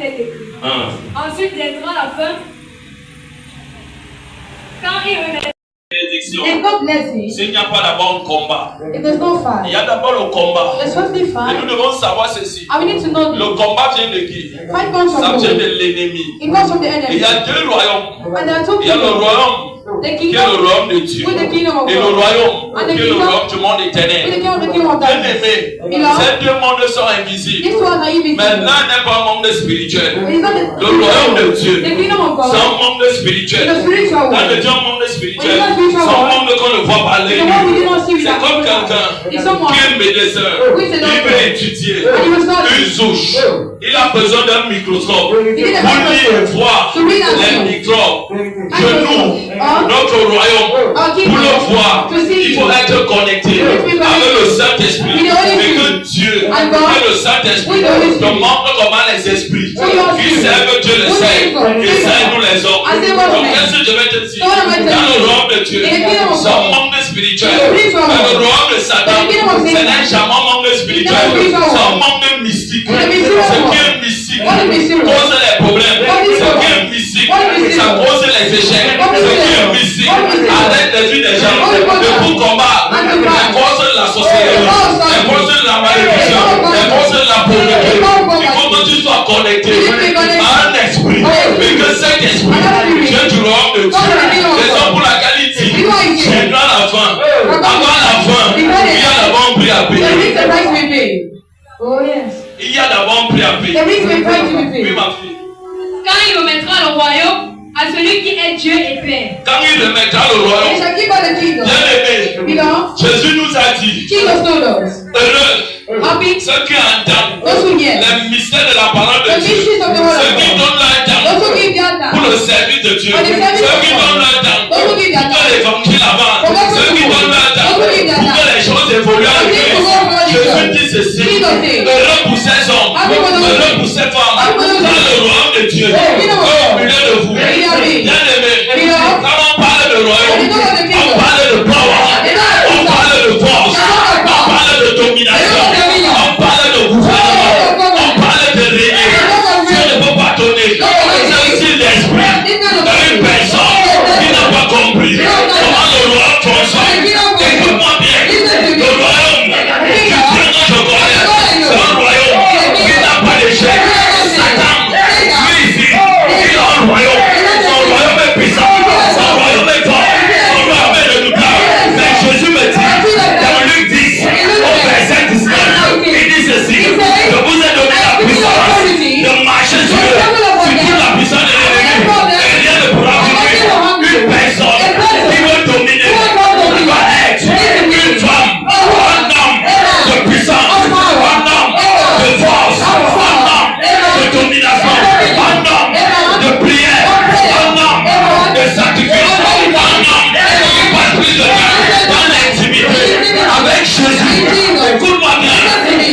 il est écrit. Ensuite, viendra la fin. Quand il remettra. S'il n'y a pas d'abord un combat, If there's no fight, il y a d'abord le combat. there's first be Et fight. nous devons savoir ceci. And we need to know Le combat vient de qui? fight comes Ça from vient who? de l'ennemi. It comes from the Et il enemy. y a deux royaumes. And there are two Il y a le kingdoms. royaume The qui est le kingdom royaume de Dieu. with the kingdom of Et le God. royaume And the qui est le kingdom royaume du monde with the éternel. kingdom of Bien darkness. aimé, Beloved, ces deux mondes sont invisibles. these two are invisible. Maintenant, il n'est pas un monde spirituel. It is not Le royaume de Dieu, the kingdom of c'est God. un monde spirituel. It's a spiritual Quand je world. dis un monde spirituel, When you c'est say spiritual un monde qu'on ne voit pas The l'œil. one we did not see with C'est our comme own quelqu'un eyes. It's someone qui est médecin, who is a il doctor. veut étudier And he was not une souche. Il a besoin d'un microscope He did a pour lire et voir to read les and microbes. And Que nous, notre royaume, pour le voir, to see il faut être connecté avec le Saint-Esprit. Mais que Dieu et le Saint-Esprit te montrent comment les esprits qui servent Dieu le sait, qui servent nous les hommes. Donc qu'est-ce que je vais te dire? Dans le royaume de Dieu, c'est un monde spirituel. Dans le royaume de Satan, ce n'est jamais un monde spirituel. C'est un monde mystique. Ce qui est mystique cause les problèmes. Ce qui est mystique, ça cause les échecs. Ce qui est mystique arrête les vies des gens. De pour combattre les causes de la sorcellerie, les causes de la malédiction, les causes de la pauvreté. Il faut que tu sois connecté à un esprit. Mais que cet esprit vient du royaume de Dieu. Raison pour laquelle il dit, c'est dans la fin. Avant la fin, il y a d'abord un prix à There payer. is a price to be paid. Oh yes. Il y a d'abord un prix à payer. There is a price to be Oui, paid. ma fille. Quand il remettra le royaume à celui qui est Dieu et Père. Quand il remettra le They royaume, shall give us the kingdom. bien aimé, Beloved, Jésus nous a dit, Jesus told us, heureux happy ceux qui entendent those who hear, les mystères de la parole the de Dieu, mysteries of the word ceux of qui God, donnent leur those temps who give their pour time, le service de Dieu, For the service ceux of qui God. donnent leur temps Those who give their pour que time. l'évangile avance, For those ceux who qui give donnent leur temps Those who give their pour que time. les choses évoluent en For those who Christ. go for Jésus Jesus. dit ceci, Jesus said, heureux pour ces hommes, Happy for those- heureux pour ces femmes, Happy for those- dans le royaume de Dieu, kingdom of au God. milieu de vous. Amen. Bien aimé, Beloved, quand on parle de royaume, when you talk of the on kingdom, parle de power, on parle de force, on parle de domination, on parle de gouvernement, on parle de régner. Dieu ne peut pas donner. C'est aussi l'esprit d'une personne qui n'a pas compris comment le royaume fonctionne. Écoute-moi bien, le royaume du Dieu notre royaume, c'est un royaume qui n'a pas d'échec. Satan, lui ici, il a un royaume. Son royaume est puissant, son royaume est fort, son royaume est redoutable. Mais Jésus me dit, dans Luc 10, au verset 19, il dit ceci, je vous ai donné la puissance de marcher sur toute la puissance de l'ennemi. Et rien ne pourra vous nuire. Une personne qui veut dominer va être une femme, un homme de puissance, un homme de force, un homme de domination, un homme de prière, un homme de sacrifice, un homme qui passe plus de temps dans l'intimité avec Jésus. Écoute-moi bien,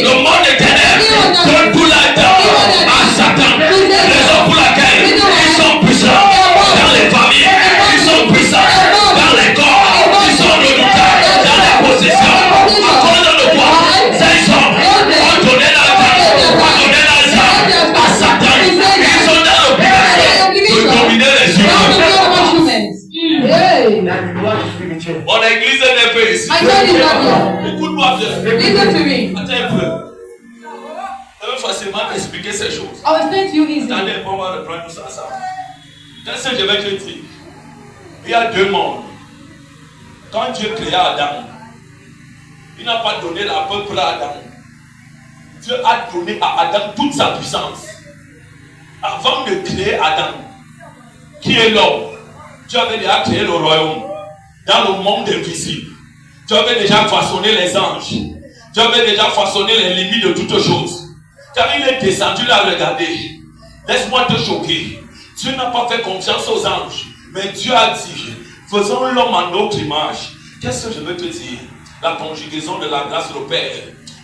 le monde éternel donne tout la temps à Satan. Raison pour laquelle ils sont puissants dans les familles, ils sont puissants dans les corps, ils sont redoutables dans les possessions. À cause de quoi ces hommes ont donné la temps, ont donné l'argent à Satan. Ils sont dans l'obligation de dominer les humains. Hey. Mon église n'est pas ici. My God is not here. Écoute-moi bien. Listen to me. Attends un peu. Je vais facilement t'expliquer ces choses. I will explain to you easily. Attendez, on va reprendre tout ça ensemble. Qu'est-ce que je vais te dire? Il y a deux mondes. Quand Dieu créa Adam, il n'a pas donné la peuple à Adam. Dieu a donné à Adam toute sa puissance. Avant de créer Adam, qui est l'homme, Dieu avait déjà créé le royaume dans le monde invisible. Dieu avait déjà façonné les anges. Dieu avait déjà façonné les limites de toutes choses. Car il est descendu là, regardez. Laisse-moi te choquer. Dieu n'a pas fait confiance aux anges. Mais Dieu a dit, faisons l'homme en notre image. Qu'est-ce que je veux te dire? La conjugaison de la grâce du Père,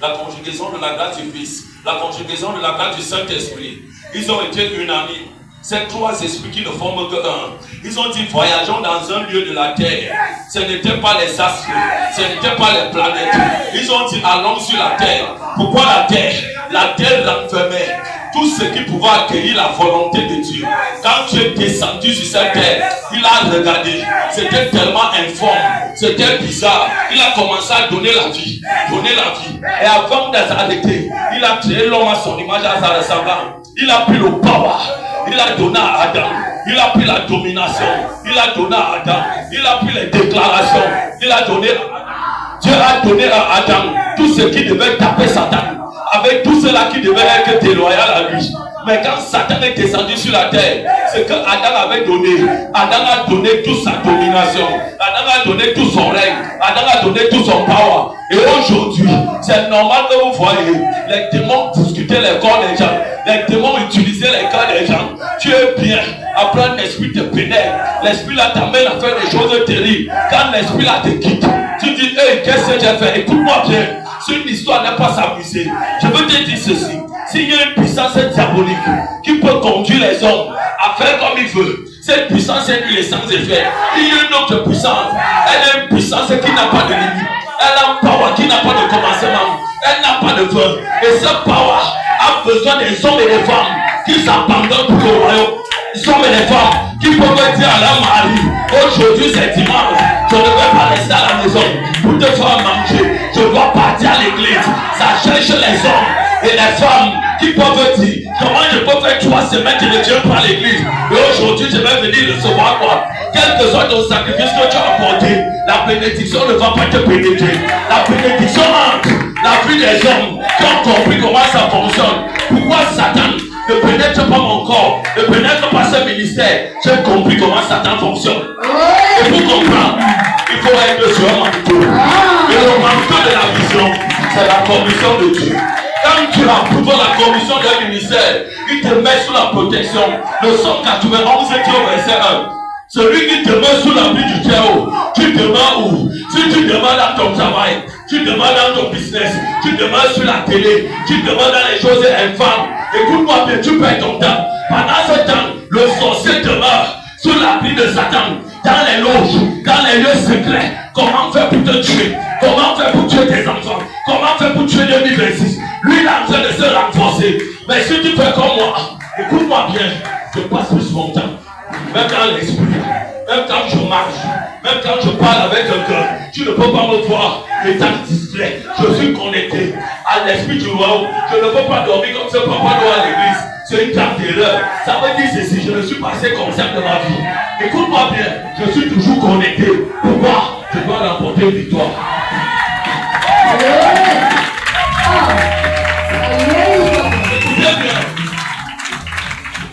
la conjugaison de la grâce du Fils, la conjugaison de la grâce du Saint-Esprit. Ils ont été unanimes. Ces trois esprits qui ne forment que un. Ils ont dit voyageons dans un lieu de la terre. Ce n'était pas les astres, ce n'était pas les planètes. Ils ont dit allons sur la terre. Pourquoi la terre? La terre renfermait tout ce qui pouvait accueillir la volonté de Dieu. Quand tu es descendu sur cette terre, il a regardé. C'était tellement informe, c'était bizarre. Il a commencé à donner la vie. Et avant de s'arrêter, il a créé l'homme à son image, à sa ressemblance. Il a pris le power. Il a donné à Adam. Il a pris la domination. Il a donné à Adam. Il a pris les déclarations. Il a donné. Dieu a donné à Adam tout ce qui devait taper Satan. Avec tout cela qui devait être déloyal à lui. Mais quand Satan est descendu sur la terre, ce que Adam avait donné, Adam a donné toute sa domination. Adam a donné tout son règne. Adam a donné tout son power. Et aujourd'hui, c'est normal que vous voyez les démons discuter les corps des gens. Les démons utiliser les corps des gens. Tu es bien. Après un esprit te pénètre. L'esprit là t'amène à faire des choses terribles. Quand l'esprit là te quitte, tu dis, hey, qu'est-ce que j'ai fait? Écoute-moi bien. Cette histoire n'est pas s'amuser. Je veux te dire ceci. S'il y a une puissance diabolique qui peut conduire les hommes à faire comme il veut, cette puissance est sans effet. Il y a une autre puissance. Elle est une puissance qui n'a pas de limite. Elle a un power qui n'a pas de commencement. Elle n'a pas de fin. Et ce power a besoin des hommes et des femmes qui s'abandonnent pour le royaume. Des hommes et des femmes qui peuvent dire à leur mari, aujourd'hui c'est dimanche, je ne vais pas rester à la maison pour te faire manger. Je dois partir à l'église. Ça cherche les hommes et les femmes qui peuvent dire, comment je peux faire 3 semaines que je ne viens pas à l'église. Et aujourd'hui je vais venir recevoir quoi? Quel que soit ton sacrifice que tu as apporté, la bénédiction ne va pas te pénétrer. La bénédiction entre la vie des hommes qui ont compris comment ça fonctionne. Pourquoi Satan ne pénètre pas mon corps, ne pénètre pas ce ministère? J'ai compris comment Satan fonctionne. Et pour comprendre, il faut être sur un manteau. Et le manteau de la vision, c'est la commission de Dieu. Quand tu approuves la commission d'un ministère, il te met sous la protection. Le Somme 91, verset 1. Celui qui demeure sous l'abri du Très-Haut, tu demeures où? Si tu demeures dans ton travail, tu demeures dans ton business, tu demeures sur la télé, tu demeures dans les choses infâmes, écoute-moi bien, tu perds ton temps. Pendant ce temps, le sorcier demeure sous l'abri de Satan, dans les loges, dans les lieux secrets. Comment faire pour te tuer? Comment faire pour tuer tes enfants? Comment faire pour tuer 2026? Lui, il est en train de se renforcer. Mais si tu fais comme moi, écoute-moi bien, je passe plus mon temps. Même dans l'esprit, même quand je marche, même quand je parle avec quelqu'un, tu ne peux pas me voir étant distrait. Je suis connecté à l'esprit du royaume. Je ne peux pas dormir comme ce papa doit à l'église. C'est une grande erreur. Ça veut dire ceci, je ne suis pas assez conscient de ma vie. Écoute-moi bien, je suis toujours connecté. Pourquoi? Je dois remporter une victoire. Écoutez bien.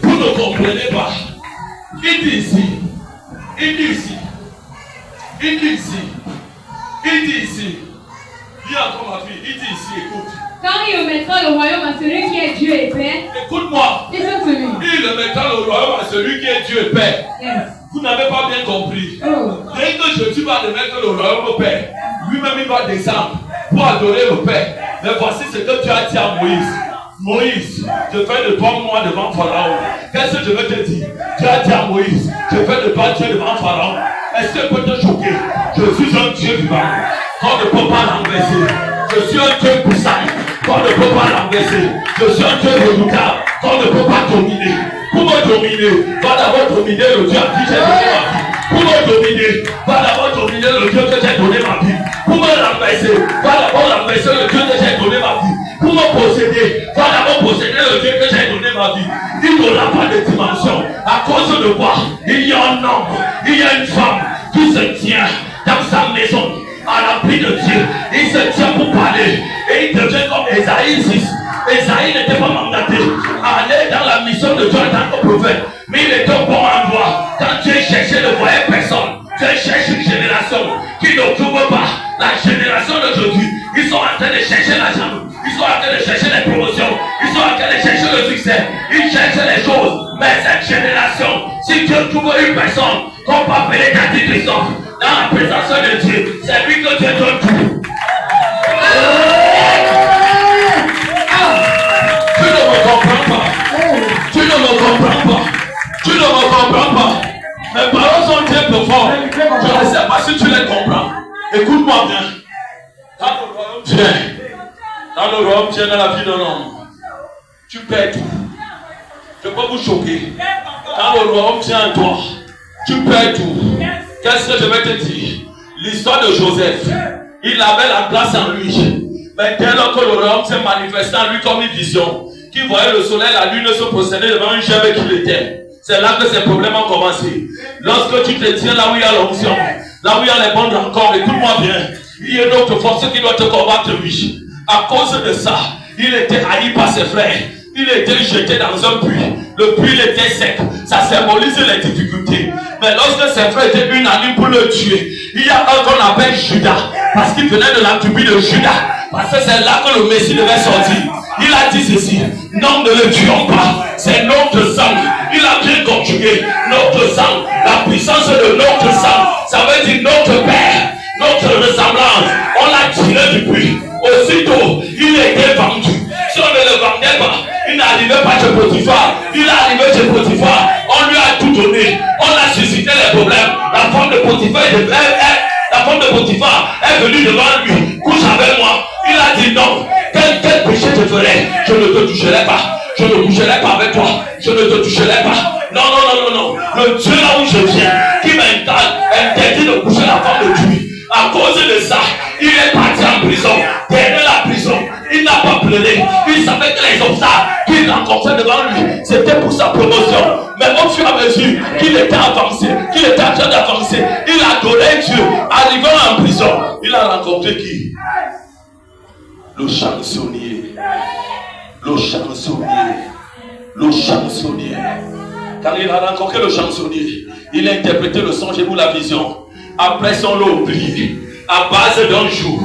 Vous ne comprenez pas. Il dit ici, il dit ici, il dit ici, il dit ici. Dis encore ma fille, il dit ici, écoute. Quand il remettra le royaume à celui qui est Dieu et Père. Écoute-moi. Listen to me. Il remettra le royaume à celui qui est Dieu et Père. Yes. Vous n'avez pas bien compris. Oh. Dès que Jésus va remettre le royaume au Père, lui-même il va descendre pour adorer le Père. Mais voici ce que tu as dit à Moïse. Moïse, je fais de toi moi devant Pharaon. Qu'est-ce que je veux te dire? Tu as dit à Moïse, je fais de toi Dieu devant Pharaon. Est-ce que peut te choquer? Je suis un Dieu vivant. Qu'on ne peut pas l'engraisser. Je suis un Dieu puissant. Qu'on ne peut pas l'engraisser. Je suis un Dieu redoutable. Qu'on ne peut pas dominer. Pour me dominer, va d'abord dominer le Dieu à qui j'ai donné ma vie. Pour me dominer, va d'abord dominer le Dieu que j'ai donné ma vie. Pour me l'engraisser, va d'abord l'engraisser le Dieu que j'ai donné ma vie. Pour me posséder, va d'abord posséder le Dieu que j'ai donné ma vie. Il n'aura pas de dimension. À cause de quoi? Il y a un homme, il y a une femme qui se tient dans sa maison à l'abri de Dieu. Il se tient pour parler et il devient comme Esaïe 6. Esaïe n'était pas mandaté à aller dans la mission de Dieu en tant que prophète, mais il était au bon endroit. Quand Dieu cherchait, ne voyait personne. Dieu cherche une génération qui ne trouve pas. La génération d'aujourd'hui, ils sont en train de chercher l'argent. Ils sont en train de chercher les promotions. Ils sont en train de chercher le succès. Ils cherchent les choses. Mais cette génération, si Dieu trouve une personne qu'on peut appeler Cathy Christophe dans la présence de Dieu, c'est lui que Dieu donne tout. Tu ne me comprends pas. Tu ne me comprends pas. Tu ne me comprends pas. Mes paroles sont très profondes. Je ne sais pas si tu les comprends. Écoute-moi bien. Quand le royaume vient, dans la vie d'un homme, tu perds tout. Je peux vous choquer. Quand le royaume tient à toi, tu perds tout. Qu'est-ce que je vais te dire? L'histoire de Joseph, il avait la place en lui. Mais dès lors que le royaume s'est manifesté en lui comme une vision, qui voyait le soleil, la lune se procéder devant une gerbe qu'il était. C'est là que ces problèmes ont commencé. Lorsque tu te tiens là où il y a l'onction, là où il y a les bonnes rencontres, écoute-moi bien, il y a une autre force qui doit te combattre, lui. À cause de ça, il était haï par ses frères. Il était jeté dans un puits. Le puits était sec. Ça symbolise les difficultés. Mais lorsque ses frères étaient unanimes pour le tuer, il y a un qu'on appelle Judas. Parce qu'il venait de la tribu de Judas. Parce que c'est là que le Messie devait sortir. Il a dit ceci: non, ne le tuons pas. C'est notre sang. Il a bien conjugué notre sang. La puissance de notre sang. Ça veut dire notre Père, notre ressemblance. On l'a tiré du puits. Aussitôt, il était vendu. Si on ne le vendait pas, il n'arrivait pas chez Potiphar. Il est arrivé chez Potiphar. On lui a tout donné. On a suscité les problèmes. La femme de Potiphar est venue devant lui. Couche avec moi. Il a dit non. Quel péché te ferais? Je ne te toucherai pas. Je ne coucherai pas avec toi. Je ne te toucherai pas. Non. Le Dieu là où je viens, qui m'interdit de coucher la femme de Dieu. À cause de ça, il est parti en prison. Derrière la prison, il n'a pas pleuré. Il savait que les obstacles qu'il rencontrait devant lui, c'était pour sa promotion. Mais au fur et à mesure qu'il était avancé, qu'il était en train d'avancer, il a adoré Dieu. Arrivant en prison, il a rencontré qui? Le chansonnier. Le chansonnier. Le chansonnier. Quand il a rencontré le chansonnier, il a interprété le songe ou la vision. Après son lot oublié, à base d'un jour,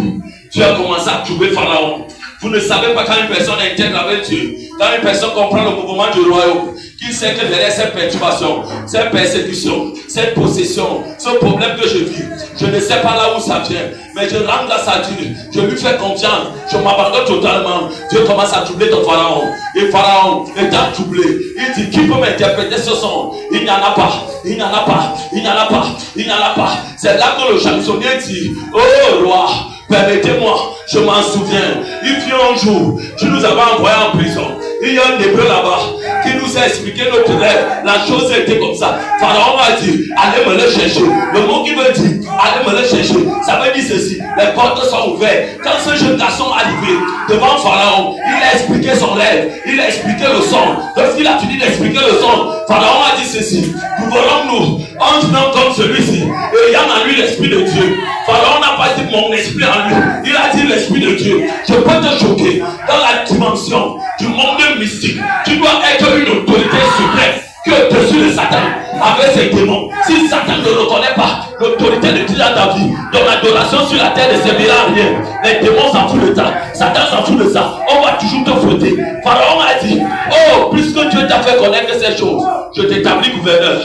Dieu a commencé à trouver Pharaon. Vous ne savez pas quand une personne intègre avec Dieu, quand une personne comprend le mouvement du royaume, qu'il sait que derrière cette perturbation, cette persécution, cette possession, ce problème que je vis, je ne sais pas là où ça vient, mais je rends grâce à Dieu, je lui fais confiance, je m'abandonne totalement. Dieu commence à troubler ton Pharaon. Et Pharaon étant troublé, il dit: qui peut m'interpréter ce son? Il n'y en a pas, il n'y en a pas, il n'y en a pas, il n'y en a pas. C'est là que le chansonnier dit: oh roi, permettez-moi, je m'en souviens. Il fut un jour, tu nous avais envoyés en prison. Il y a un hébreu là-bas qui nous a expliqué notre rêve. La chose était comme ça. Pharaon a dit: allez me le chercher. Le mot qui veut dire allez me le chercher, ça veut dire ceci: les portes sont ouvertes. Quand ce jeune garçon est arrivé devant Pharaon, il a expliqué son rêve, il a expliqué le son. Lorsqu'il a fini d'expliquer le son, Pharaon a dit ceci: pouvons-nous en comme celui-ci, ayant en lui l'esprit de Dieu? Pharaon n'a pas dit mon esprit en lui, il a dit l'esprit de Dieu. Je peux te choquer dans la dimension du monde mystique. Tu dois être une autorité suprême qui est au-dessus de Satan avec ses démons. Si Satan ne reconnaît pas l'autorité de Dieu dans ta vie, ton adoration sur la terre ne servira à rien. Les démons s'en foutent de ça, Satan s'en fout de ça. On va toujours te frotter. Pharaon a dit: oh, puisque Dieu t'a fait connaître ces choses, je t'établis gouverneur.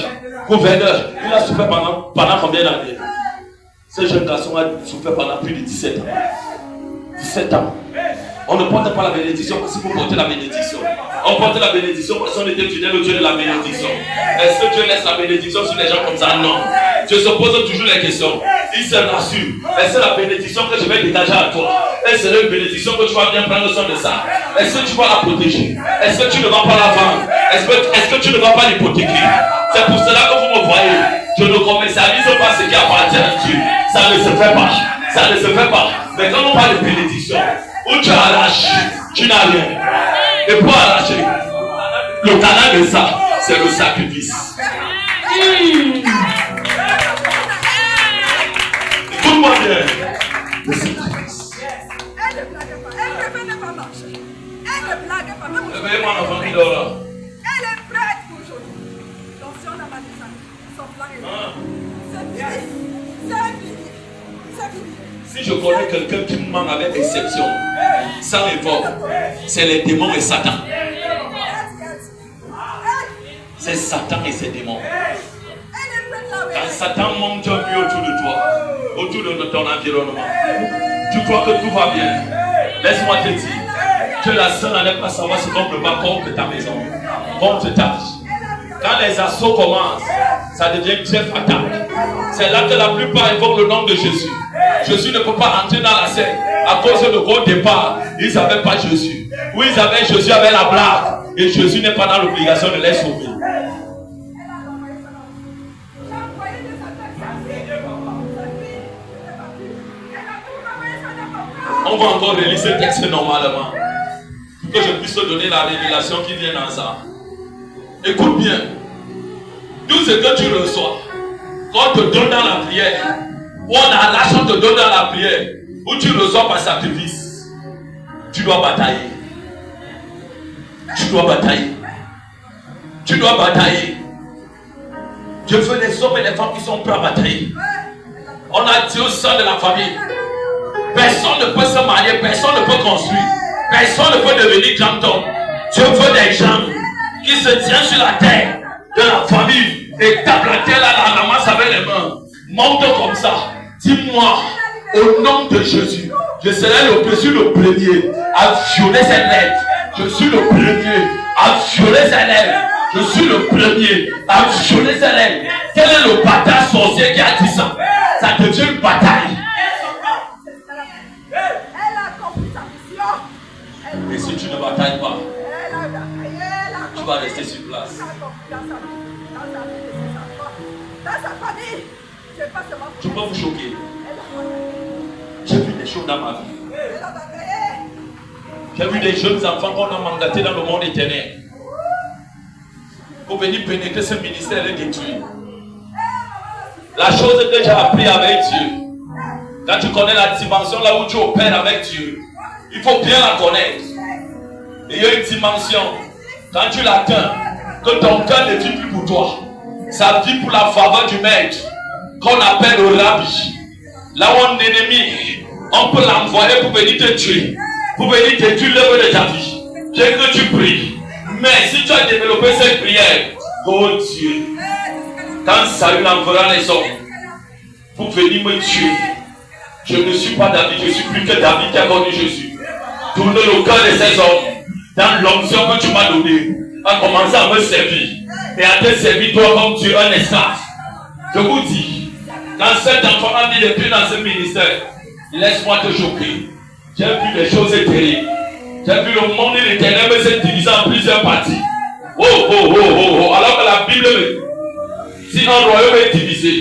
Gouverneur, il a souffert pendant combien d'années? Ce jeune garçon a souffert pendant plus de 17 ans. 17 ans. On ne porte pas la bénédiction parce qu'il faut porter la bénédiction. On porte la bénédiction parce qu'on était fidèle au Dieu de la bénédiction. Est-ce que Dieu laisse la bénédiction sur les gens comme ça? Non. Dieu se pose toujours les questions. Il se rassure. Est-ce que la bénédiction que je vais dégager à toi, est-ce que c'est une bénédiction que tu vas bien prendre soin de ça? Est-ce que tu vas la protéger? Est-ce que tu ne vas pas la vendre? Est-ce que tu ne vas pas l'hypothéquer? C'est pour cela que vous me voyez. Je ne commercialise pas ce qui appartient à Dieu. Ça ne se fait pas. Ça ne se fait pas. Mais quand on parle de bénédiction, où tu arraches, tu n'as rien. Et pour arracher, le canal de ça, c'est le sacrifice. Écoute-moi bien. Le sacrifice. Réveillez-moi la famille d'Ora. Elle est prête aujourd'hui. Attention dans ma maison. Son plan est là. C'est fini. Si je connais quelqu'un qui me manque avec exception, sans effort, c'est les démons et Satan. C'est Satan et ses démons. Quand Satan monte un peu autour de toi, autour de ton environnement, tu crois que tout va bien. Laisse-moi te dire que la sœur n'allait pas savoir ce qu'on peut pas contre ta maison, contre ta vie. Quand les assauts commencent, ça devient très fatal. C'est là que la plupart invoquent le nom de Jésus. Jésus ne peut pas entrer dans la scène à cause de gros départ. Ils n'avaient pas Jésus. Oui, ils avaient Jésus avec la blague. Et Jésus n'est pas dans l'obligation de les sauver. On va encore relire ce texte normalement. Pour que je puisse te donner la révélation qui vient dans ça. Écoute bien. Tout ce que tu reçois, quand on te donne dans la prière, ou on a l'argent te donne dans la prière, ou tu reçois par sacrifice, tu dois batailler. Tu dois batailler. Tu dois batailler. Je veux des hommes et des femmes qui sont prêts à batailler. On a dit au sein de la famille, personne ne peut se marier, personne ne peut construire, personne ne peut devenir grand homme. Dieu veut des gens qui se tiennent sur la terre de la famille et tapent la terre là, la ramasse avec les mains. Monte comme ça. Dis-moi, au nom de Jésus, je serai le premier à violer ses lèvres. Je suis le premier à violer ses lèvres. Je suis le premier à violer ses lèvres. Quel est le bâtard sorcier qui a dit ça? Ça devient une bataille. Elle a compris sa mission. Et si tu ne batailles pas, tu vas rester sur place. Dans sa famille, c'est pas seulement. Je peux vous choquer. J'ai vu des choses dans ma vie. J'ai vu des jeunes enfants qu'on a mandatés dans le monde éternel pour venir pénétrer ce ministère et détruire. La chose que j'ai appris avec Dieu, quand tu connais la dimension là où tu opères avec Dieu, il faut bien la connaître. Et il y a une dimension, quand tu l'atteins, que ton cœur ne vit plus pour toi. Ça vit pour la faveur du maître, qu'on appelle le rabbi. Là où un ennemi, on peut l'envoyer pour venir te tuer, pour venir détruire l'œuvre de ta vie. J'ai que tu pries. Mais si tu as développé cette prière, oh Dieu, quand Saül enverra les hommes pour venir me tuer, je ne suis pas David, je suis plus que David qui a connu Jésus. Tourne le cœur de ces hommes dans l'onction que tu m'as donnée, à commencer à me servir et à te servir toi comme Dieu, un esclave. Je vous dis, quand cet enfant a mis les pieds dans ce ministère, laisse-moi te choquer. J'ai vu des choses terribles. J'ai vu le monde et l'éternel se diviser en plusieurs parties. Alors que la Bible me dit, si un royaume est divisé,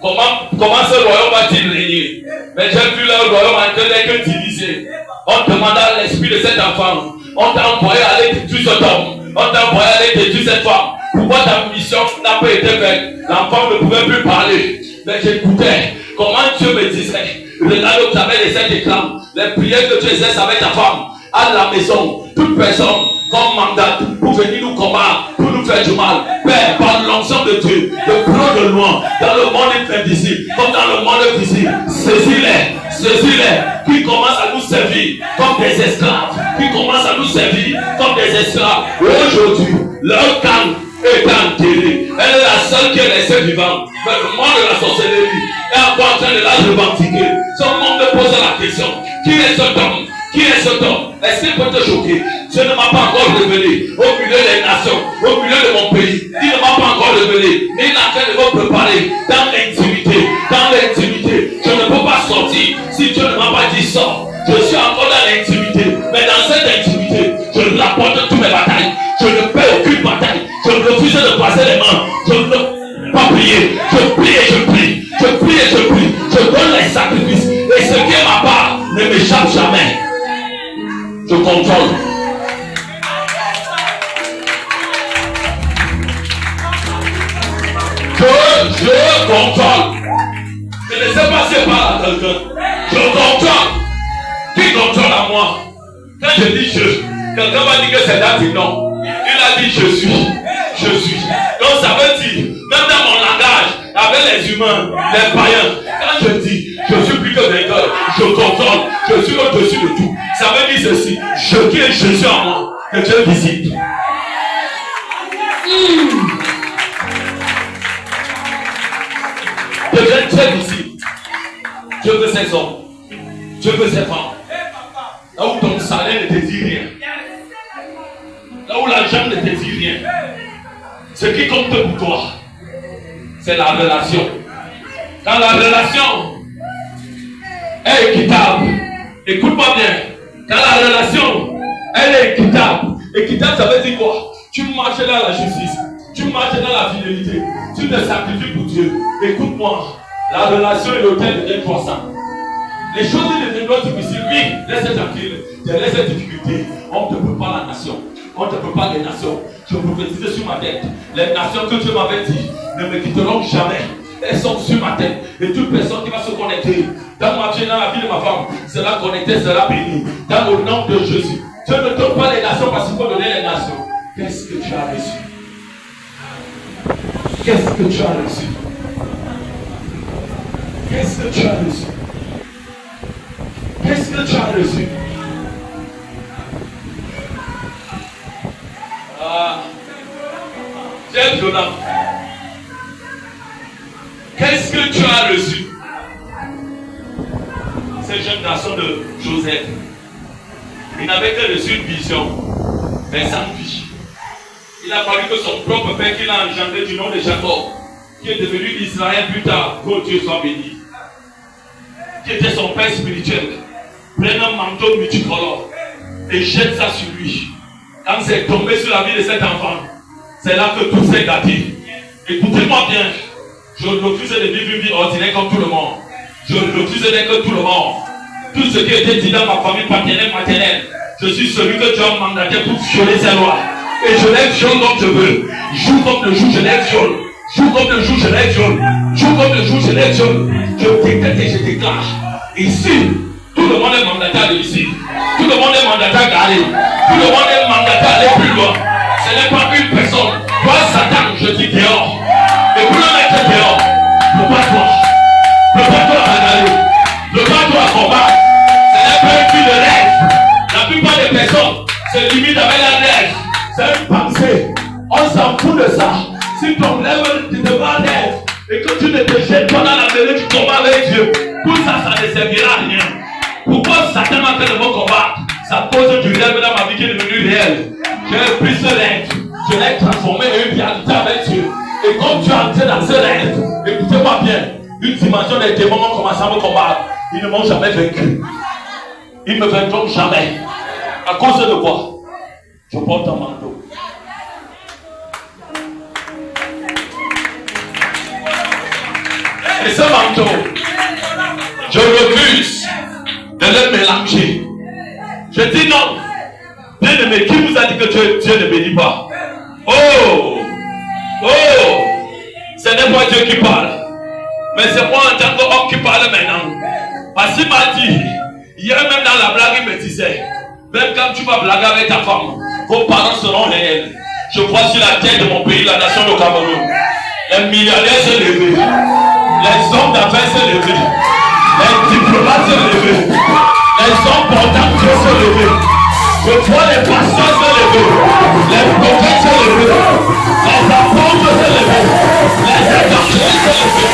comment ce royaume va-t-il régner? Mais j'ai vu le royaume en train d'être divisé. On demanda à l'esprit de cet enfant, on t'a envoyé aller détruire cet homme, on t'a envoyé aller détruire cette femme. Pourquoi ta mission n'a pas été faite? L'enfant ne pouvait plus parler. Mais j'écoutais comment Dieu me disait, regarde au travers de cet écran, les prières que tu exerces avec ta femme, à la maison, toute personne comme mandat pour venir nous combattre, pour nous faire du mal. Père, par l'onction de Dieu, de prendre de loin, dans le monde invisible, comme dans le monde visible, saisis-les, qui commencent à nous servir comme des esclaves, qui commencent à nous servir comme des esclaves. Aujourd'hui, leur camp est enterré. Elle est la seule qui est restée vivante. Mais le monde de la sorcellerie est encore en train de la revendiquer. Ce monde me pose la question, qui est cet homme? Qui est cet homme? Est-ce qu'il peut te choquer? Je ne m'a pas encore révélé au milieu des nations, au milieu de mon pays. Il ne m'a pas encore révélé. Mais il est en train de me préparer dans l'intimité. Dans l'intimité. Je ne peux pas sortir si Dieu ne m'a pas dit sort. Je suis encore dans l'intimité. Mais dans cette intimité, je rapporte toutes mes batailles. Je ne perds aucune bataille. Je refuse de passer les mains. Je ne peux pas prier. Je prie et je prie. Je prie et je prie. Je donne les sacrifices. Et ce qui est ma part ne m'échappe jamais. Je contrôle. Je contrôle. Je ne sais pas si je parle à quelqu'un. Je contrôle. Qui contrôle à moi? Quand je dis je, quelqu'un va dire que c'est David. Non. Il a dit je suis. Je suis. Donc ça veut dire, même dans mon langage, avec les humains, les païens, quand je dis je suis plus que vainqueur, je contrôle, je suis au-dessus de tout. Ça veut dire ceci, je qui est Jésus en moi, que Dieu visite. Que Dieu visite. Dieu veut ses hommes. Dieu veut ses femmes. Là où ton salaire ne te dit rien. Là où l'argent ne te dit rien. Ce qui compte pour toi, c'est la relation. Quand la relation est équitable, écoute-moi bien, quand la relation elle est équitable, Équitable, ça veut dire quoi? Tu marches dans la justice, tu marches dans la fidélité, tu te sacrifies pour Dieu. Écoute-moi, la relation et l'autel deviennent croissants. Les choses deviennent difficiles, oui, laisse tranquille, laisse cette difficulté. On ne te peut pas la nation, on ne te peut pas les nations. Je prophétise sur ma tête, les nations que Dieu m'avait dit ne me quitteront jamais. Elles sont sur ma tête. Et toute personne qui va se connecter dans ma vie, dans la vie de ma femme, sera connectée, sera bénie. Dans le nom de Jésus. Dieu ne donne pas les nations parce qu'il faut donner les nations. Qu'est-ce que tu as reçu? Qu'est-ce que tu as reçu? Qu'est-ce que tu as reçu? Qu'est-ce que tu as reçu? J'aime Jonathan. Qu'est-ce que tu as reçu? Ces jeunes garçons de Joseph, il n'avait que reçu une vision, mais sans vie. Il a fallu que son propre père qu'il a engendré du nom de Jacob, qui est devenu Israël plus tard, que Dieu soit béni, qui était son père spirituel, prenne un manteau multicolore et jette ça sur lui. Quand c'est tombé sur la vie de cet enfant, c'est là que tout s'est gâté. Écoutez-moi bien. Je refuse de vivre une vie ordinaire comme tout le monde. Je refuse d'être tout le monde. Tout ce qui était dit dans ma famille paternelle, maternelle, je suis celui que Dieu a mandaté pour violer ses lois. Et je les viole comme je veux. Jour comme le jour, je les viole. Jour comme le jour, je les viole. Jour comme le jour, je les viole. Je décrète et je déclare. Ici, tout le monde est mandataire de ici. Tout le monde est mandataire d'aller. Tout le monde est mandataire d'aller plus loin. Ce n'est pas une personne. Toi, Satan, je dis dehors. Et pour le mettre dehors, prépare-toi. Prépare-toi à aller. Prépare-toi à combattre. Ce n'est pas une vie de rêve. La plupart des personnes se limitent avec la rêve. C'est une pensée. On s'en fout de ça. Si ton rêve te demande rêve et que tu ne te jettes pas dans la mêlée du combat avec Dieu, tout ça, ça ne servira à rien. Pourquoi Satan a fait de mon combat? Ça cause du rêve dans ma vie qui est devenu réel. J'ai pris ce rêve. Je l'ai transformé en une réalité avec Dieu. Et comme tu es entré dans ce rêve, écoutez-moi bien, une dimension des démons ont commencé à me combattre. Ils ne m'ont jamais vaincu. Ils ne me vaincront jamais. À cause de quoi? Je porte un manteau. Et ce manteau, je refuse de le mélanger. Je dis non. Bien-aimé, qui vous a dit que Dieu ne bénit pas? Oh! Oh! Ce n'est pas Dieu qui parle. Mais c'est moi en tant qu'homme qui parle maintenant. Parce qu'il m'a dit, hier même dans la blague, il me disait, même quand tu vas blaguer avec ta femme, vos parents seront réels. Je vois sur la terre de mon pays, la nation de Cameroun, les milliardaires se lever, les hommes d'affaires se lever, les diplomates se lever, les hommes portants se lever. Je vois les pasteurs se lever, les prophètes se lever, les apôtres se lever, les évangélistes se lever.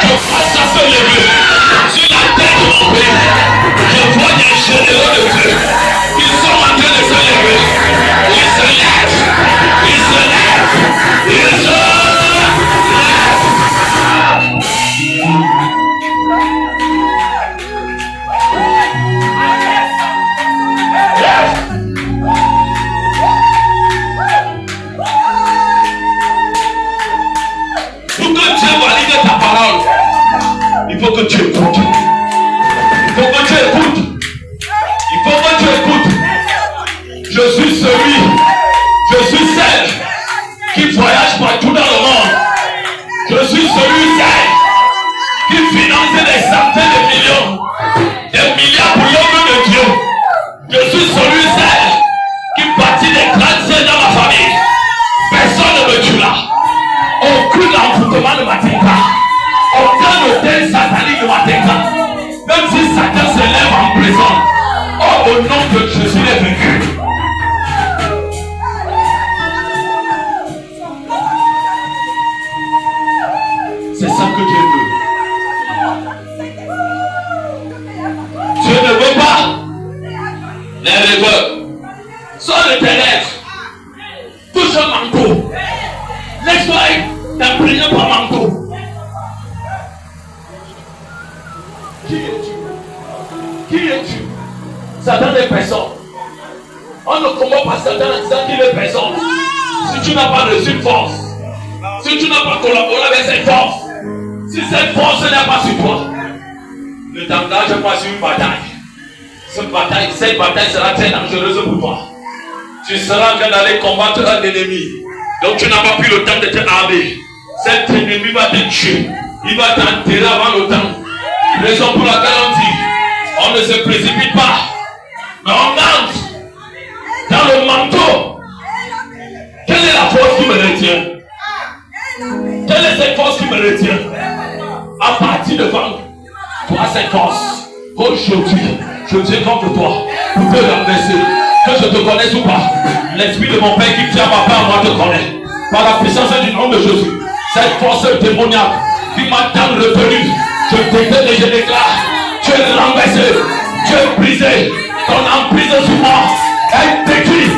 Je vois ça se lever sur la tête de mon pays. Je vois des généraux de Dieu. Ils sont en train de se lever. Ils se lèvent. Ils se lèvent. Ils se lèvent. Il faut que tu écoutes. Il faut que tu écoutes. Il faut que tu écoutes. Je suis celui, je suis celle qui voyage partout dans le monde. Je suis celui-ci qui finance des centaines de millions, des milliards pour l'œuvre de Dieu. Je suis celui-ci qui bâtit des grandes scènes dans ma famille. Personne ne me tuera. Aucun envoûtement ne m'atteindra pas. Aucun hôtel satanique ne m'atteindra. Même si Satan se lève en prison, oh, au nom de Jésus, il est vaincu. C'est ça que Dieu veut. Dieu ne veut pas les rêveurs. Sors de tes rêves. Touche un manteau. Laisse-toi t'imprégner par manteau. Qui es-tu? Qui es-tu? Satan des personnes. On ne combat pas Satan en disant qu'il est présent. Si tu n'as pas reçu de force, si tu n'as pas collaboré avec cette force, si cette force n'est pas sur toi, ne t'engage pas sur une bataille. Cette bataille sera très dangereuse pour toi. Tu seras en train d'aller combattre un ennemi. Donc tu n'as pas pris le temps de te armer. Cet ennemi va te tuer. Il va t'enterrer avant le temps. Raison pour laquelle on dit, on ne se précipite pas, mais on entre dans le manteau. Quelle est la force qui me retient? Quelle est cette force qui me retient? À partir de quand tu as cette force? Aujourd'hui, je viens contre toi pour te renverser. Que je te connaisse ou pas, l'esprit de mon Père qui tient ma part, moi te connaît. Par la puissance du nom de Jésus, cette force démoniaque qui m'a tant retenu, je déclare et je déclare, tu es renversé, tu es brisé, ton emprise sur moi est détruite.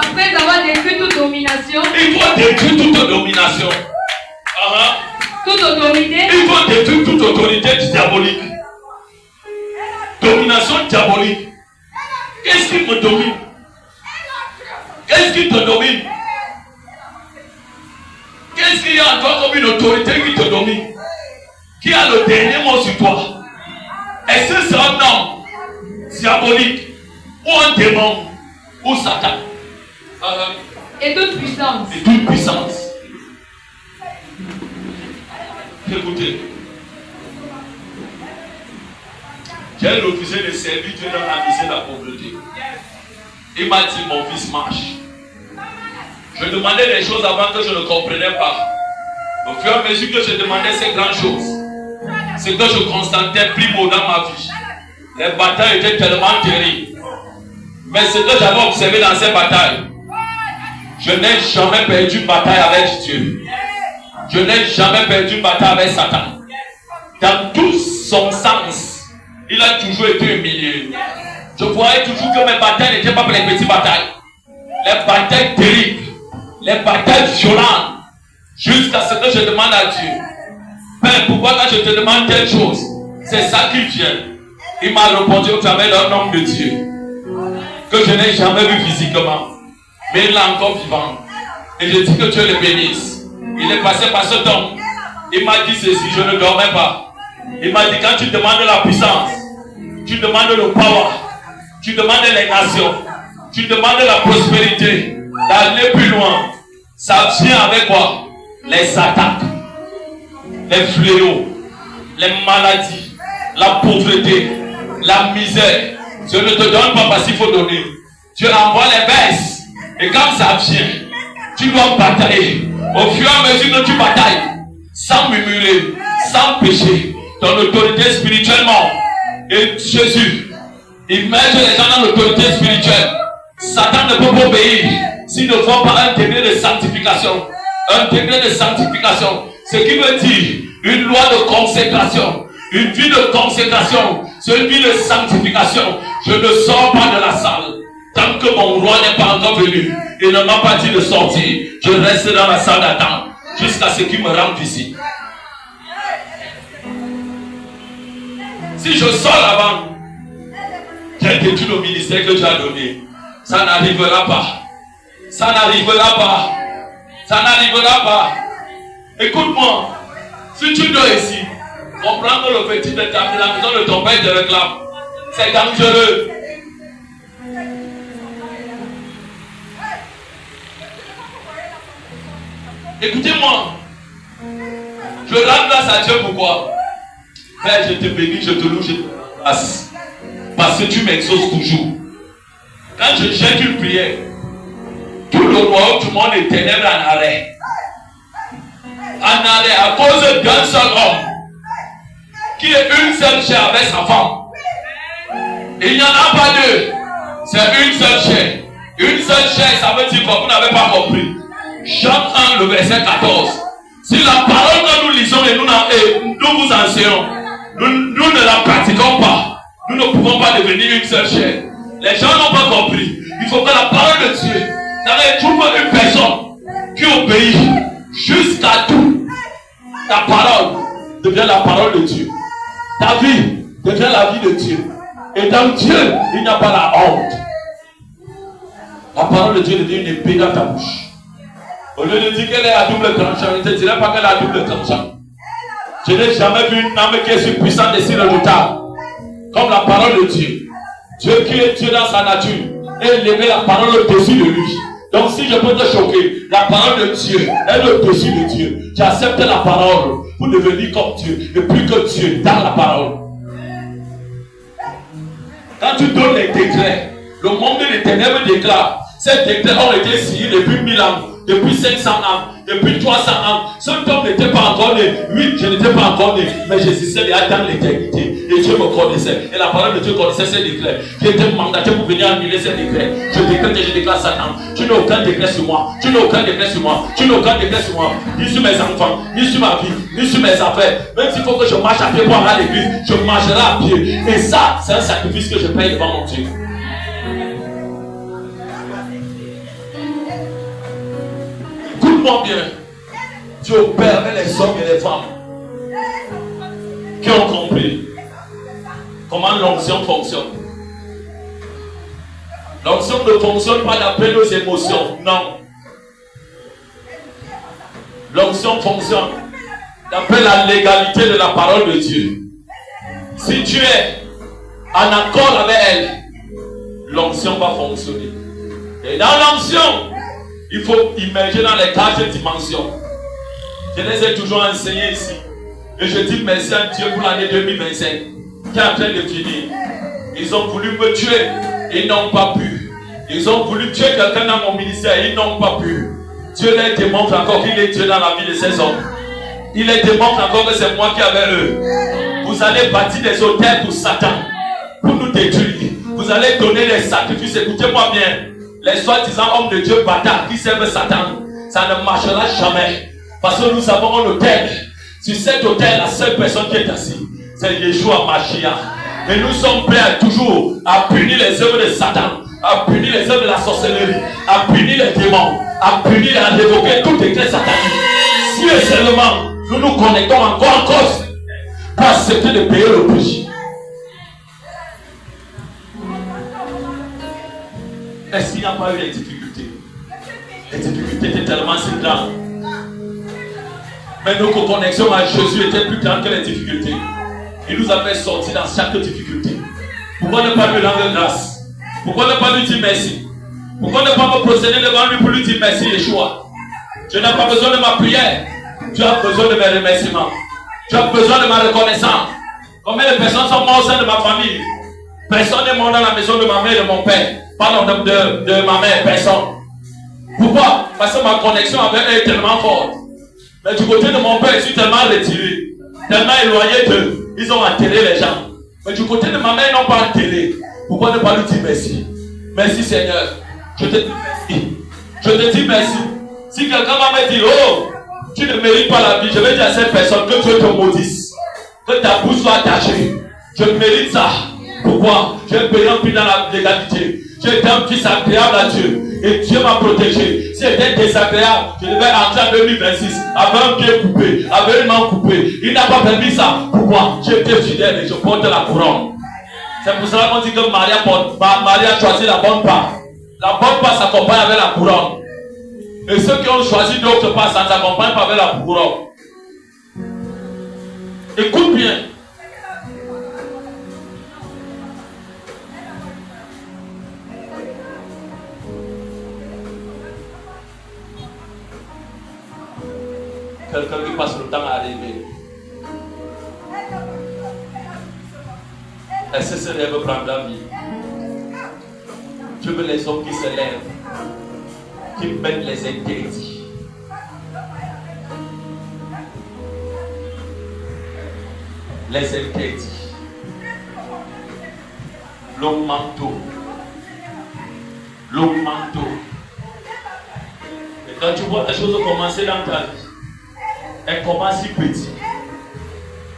Après avoir détruit toute domination, il faut détruire toute domination. toute autorité, Il faut détruire toute autorité diabolique. Domination diabolique. Qu'est-ce qui me domine? Qu'est-ce qui te domine? Qu'est-ce qu'il y a en toi comme une autorité qui te domine? Qui a le dernier mot sur toi? Est-ce que c'est un homme diabolique ou un démon ou Satan? et toute puissance. Et toute puissance. Écoutez, j'ai refusé de servir Dieu dans la misère et la pauvreté. Il m'a dit, mon fils, marche. Je demandais des choses avant que je ne comprenais pas. Au fur et à mesure que je demandais ces grandes choses, c'est que je constatais plus mot dans ma vie. Les batailles étaient tellement terribles. Mais ce que j'avais observé dans ces batailles, je n'ai jamais perdu une bataille avec Dieu. Je n'ai jamais perdu une bataille avec Satan. Dans tout son sens, il a toujours été humilié. Je voyais toujours que mes batailles n'étaient pas pour les petites batailles. Les batailles terribles, les batailles violentes, jusqu'à ce que je demande à Dieu, Père, pourquoi quand je te demande telle chose, c'est ça qui vient. Il m'a répondu au travers d'un homme de Dieu que je n'ai jamais vu physiquement, mais il est encore vivant. Et je dis que Dieu le bénisse. Il est passé par cet homme. Il m'a dit ceci, je ne dormais pas. Il m'a dit, quand tu demandes la puissance, tu demandes le power, tu demandes les nations, tu demandes la prospérité, d'aller plus loin, ça vient avec quoi? Les attaques, les fléaux, les maladies, la pauvreté, la misère. Je ne te donne pas parce qu'il faut donner. Tu envoies les baisses. Et quand ça vient, tu dois batailler. Au fur et à mesure que tu batailles, sans murmurer, sans péché, ton autorité spirituellement. Et Jésus, il met les gens dans l'autorité spirituelle. Satan ne peut pas obéir s'il ne voit pas un degré de sanctification. Un degré de sanctification. Ce qui veut dire une loi de consécration. Une vie de consécration. C'est une vie de sanctification. Je ne sors pas de la salle. Tant que mon roi n'est pas encore venu, il ne m'a pas dit de sortir. Je reste dans la salle d'attente jusqu'à ce qu'il me rende visite. Si je sors là-bas, j'ai détruit le ministère que tu as donné. Ça n'arrivera pas. Ça n'arrivera pas. Ça n'arrivera pas. Écoute-moi. Si tu dois ici, comprends que le petit de la maison de ton père te réclame. C'est dangereux. Écoutez-moi. Je rends grâce à Dieu pourquoi? Père, je te bénis, je te loue, je te remercie. Parce que tu m'exauces toujours. Quand je jette une prière, tout le royaume du monde est ténèbres en arrêt. En arrêt à cause d'un seul homme qui est une seule chair avec sa femme. Il n'y en a pas deux. C'est une seule chair. Une seule chair, ça veut dire que vous n'avez pas compris. Jean 1, le verset 14. Si la parole que nous lisons et nous vous enseignons Nous ne la pratiquons pas. Nous ne pouvons pas devenir une seule chair. Les gens n'ont pas compris. Il faut que la parole de Dieu, trouve une personne qui obéit jusqu'à tout. Ta parole devient la parole de Dieu. Ta vie devient la vie de Dieu. Et dans Dieu, il n'y a pas la honte. La parole de Dieu devient une épée dans ta bouche. Au lieu de dire qu'elle est à double tranchant, je ne te dirai pas qu'elle est à double tranchant. Je n'ai jamais vu une âme qui est surpuissante et si redoutable comme la parole de Dieu. Dieu qui est Dieu dans sa nature et lever la parole au-dessus de lui. Donc si je peux te choquer, la parole de Dieu est au-dessus de Dieu. Tu acceptes la parole pour devenir comme Dieu et plus que Dieu dans la parole. Quand tu donnes les décrets, le monde des ténèbres déclare. Ces décrets ont été signés depuis 1000 ans, depuis 500 ans, depuis 300 ans. Cet homme n'était pas encore né. Oui, je n'étais pas encore né, mais j'existais déjà dans l'éternité. Et Dieu me connaissait. Et la parole de Dieu connaissait ces décrets. Qui était mandaté pour venir annuler ces décrets. Je décrète et je déclare Satan. Tu n'as aucun décret sur moi. Tu n'as aucun décret sur moi. Tu n'as aucun décret sur moi. Ni sur mes enfants, ni sur ma vie, ni sur mes affaires. Même s'il faut que je marche à pied pour aller à l'église, je marcherai à pied. Et ça, c'est un sacrifice que je paye devant mon Dieu. Écoute-moi bien. Dieu opère avec les hommes et les femmes qui ont compris comment l'onction fonctionne. L'onction ne fonctionne pas d'après nos émotions, non. L'onction fonctionne d'après la légalité de la parole de Dieu. Si tu es en accord avec elle, l'onction va fonctionner. Et dans l'onction, il faut immerger dans les 4 dimensions. Je les ai toujours enseignés ici. Et je dis merci à Dieu pour l'année 2025 qui est en train de finir. Ils ont voulu me tuer, ils n'ont pas pu. Ils ont voulu tuer quelqu'un dans mon ministère, ils n'ont pas pu. Dieu leur démontre encore qu'il est Dieu dans la vie de ces hommes. Il leur démontre encore que c'est moi qui avais eux. Vous allez bâtir des hôtels pour Satan, pour nous détruire. Vous allez donner des sacrifices, écoutez-moi bien. Les soi-disant hommes de Dieu bâtards qui servent Satan, ça ne marchera jamais. Parce que nous avons un hôtel. Sur cet hôtel, la seule personne qui est assise, c'est Yeshua Mashiach. Et nous sommes prêts toujours à punir les œuvres de Satan, à punir les œuvres de la sorcellerie, à punir les démons, à punir et à révoquer tout décret satanique. Si et seulement nous nous connectons encore en cause pour accepter de payer le prix. Est-ce qu'il n'y a pas eu des difficultés? Les difficultés étaient tellement si grandes. Mais nos connexions à Jésus étaient plus grandes que les difficultés. Il nous a fait sortir dans chaque difficulté. Pourquoi ne pas lui rendre grâce? Pourquoi ne pas lui dire merci? Pourquoi ne pas me procéder devant lui pour lui dire merci, Yeshua? Tu n'as pas besoin de ma prière. Tu as besoin de mes remerciements. Tu as besoin de ma reconnaissance. Combien de personnes sont mortes au sein de ma famille? Personne n'est mort dans la maison de ma mère et de mon père. Pardon, de ma mère, personne. Pourquoi? Parce que ma connexion avec eux est tellement forte. Mais du côté de mon père, je suis tellement retiré, tellement éloigné d'eux. Ils ont enterré les gens. Mais du côté de ma mère, ils n'ont pas enterré. Pourquoi ne pas lui dire merci? Merci Seigneur. Je te dis merci. Je te dis merci. Si quelqu'un va me dire, oh, tu ne mérites pas la vie, je vais dire à cette personne que Dieu te maudisse. Que ta bouche soit attachée. Je mérite ça. Pourquoi? J'ai payé un prix dans la légalité. J'ai été un fils agréable à Dieu. Et Dieu m'a protégé. Si j'étais désagréable, je devais entrer en 2026 avec un pied coupé, avec une main coupée. Il n'a pas permis ça. Pourquoi? J'étais fidèle et je porte la couronne. C'est pour cela qu'on dit que Marie a choisi la bonne part. La bonne part s'accompagne avec la couronne. Et ceux qui ont choisi d'autres parts, ça ne s'accompagne pas avec la couronne. Écoute bien. Quelqu'un qui passe le temps à rêver. Est-ce que ce rêve prendra vie? Je veux les hommes qui se lèvent, qui mettent les interdits. Les interdits. Le manteau. Le manteau. Et quand tu vois les choses commencer dans ta vie, elles commencent si petites.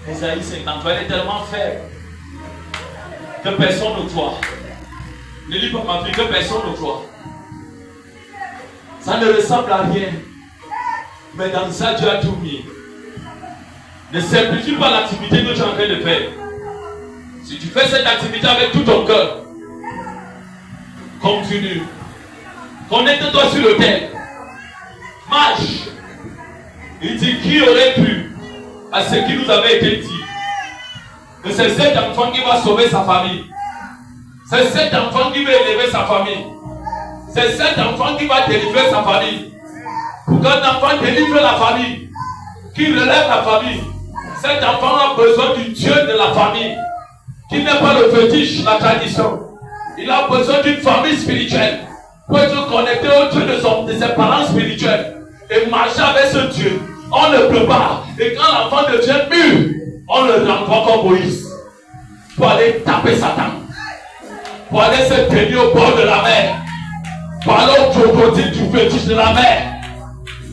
Mais Isaïe 53, elle est tellement faible que personne ne voit. Ne lis pas ma vie, que personne ne voit. Ça ne ressemble à rien. Mais dans ça, Dieu a tout mis. Ne simplifie pas l'activité que tu es en train de faire. Si tu fais cette activité avec tout ton cœur, continue. Connecte-toi sur le terre. Marche. Il dit qui aurait cru à ce qui nous avait été dit. Que c'est cet enfant qui va sauver sa famille. C'est cet enfant qui va élever sa famille. C'est cet enfant qui va délivrer sa famille. Pour qu'un enfant délivre la famille, qui relève la famille, cet enfant a besoin du Dieu de la famille, qui n'est pas le fétiche, la tradition. Il a besoin d'une famille spirituelle pour être connecté au Dieu de ses parents spirituels et marcher avec ce Dieu. On le prépare. Et quand l'enfant devient mûr, on le renvoie comme Moïse pour aller taper Satan, pour aller se tenir au bord de la mer, pour aller au crocodile du fétiche de la mer,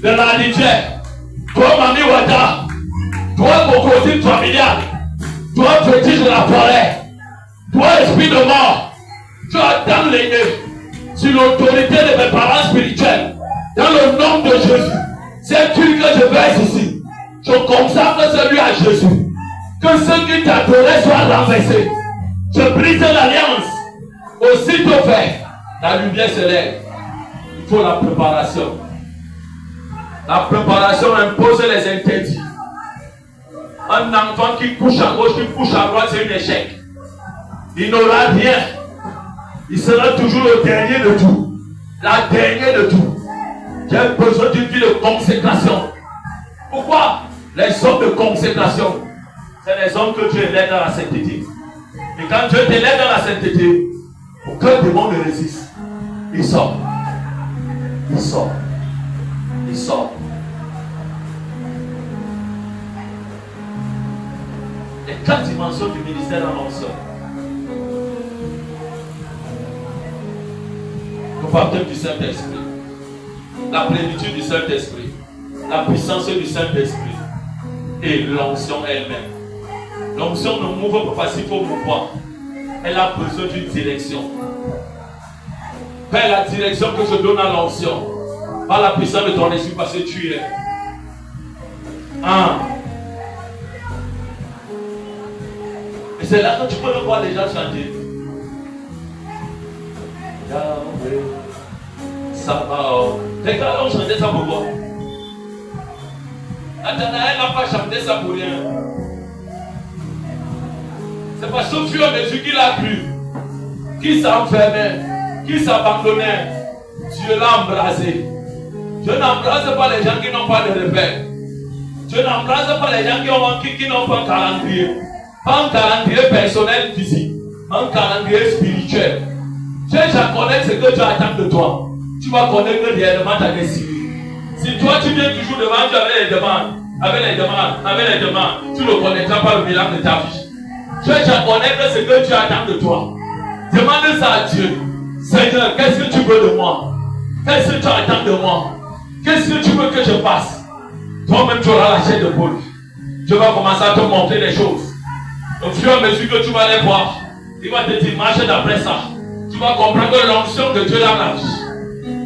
de la rivière. Toi, Mami Wada, toi, crocodile familial, toi, fétiche de la forêt, toi, esprit de mort, tu attends les nez sur l'autorité de mes parents spirituels, dans le nom de Jésus. C'est tu que je verse ici. Je consacre celui à Jésus. Que ceux qui t'adoraient soient renversés. Je brise l'alliance. Aussitôt fait, la lumière se lève. Il faut la préparation. La préparation impose les interdits. Un enfant qui couche à gauche, qui couche à droite, c'est un échec. Il n'aura rien. Il sera toujours le dernier de tout. La dernière de tout. J'ai besoin d'une vie de consécration. Pourquoi? Les hommes de consécration, c'est les hommes que Dieu élève dans la sainteté. Et quand Dieu t'élève dans la sainteté, aucun démon ne résiste. Il sort. Il sort. Il sort. Les 4 dimensions du ministère en l'onction. Le baptême du Saint-Esprit. La plénitude du Saint-Esprit, la puissance du Saint-Esprit et l'onction elle-même. L'onction ne m'ouvre pas parce qu'il faut mouvoir. Elle a besoin d'une direction. Père, la direction que je donne à l'onction, par la puissance de ton esprit, parce que tu es. Et c'est là que tu peux le voir les gens chanter. Yahweh. Ça va. Les gars ont chanté ça pourquoi? Nathanaël n'a pas chanté ça pour rien. C'est parce qu'au fur et à mesure qu'il a cru, qu'il s'enfermait, qu'il s'abandonnait, Dieu l'a embrasé. Dieu n'embrasse pas les gens qui n'ont pas de repère. Dieu n'embrasse pas les gens qui n'ont pas un calendrier. Pas un calendrier personnel physique, mais un calendrier spirituel. Dieu connaît ce que Dieu attend de toi. Tu vas connaître réellement ta destinée. Si toi tu viens toujours devant Dieu avec les demandes, tu ne connaîtras pas le bilan de ta vie. Dieu connaît ce que Dieu attend de toi. Demande ça à Dieu. Seigneur, qu'est-ce que tu veux de moi? Qu'est-ce que tu attends de moi? Qu'est-ce que tu veux que je fasse? Toi-même tu auras la chair de poule. Dieu va commencer à te montrer les choses. Au fur et à mesure que tu vas les voir, il va te dire marche d'après ça. Tu vas comprendre que l'onction de Dieu dans la vie,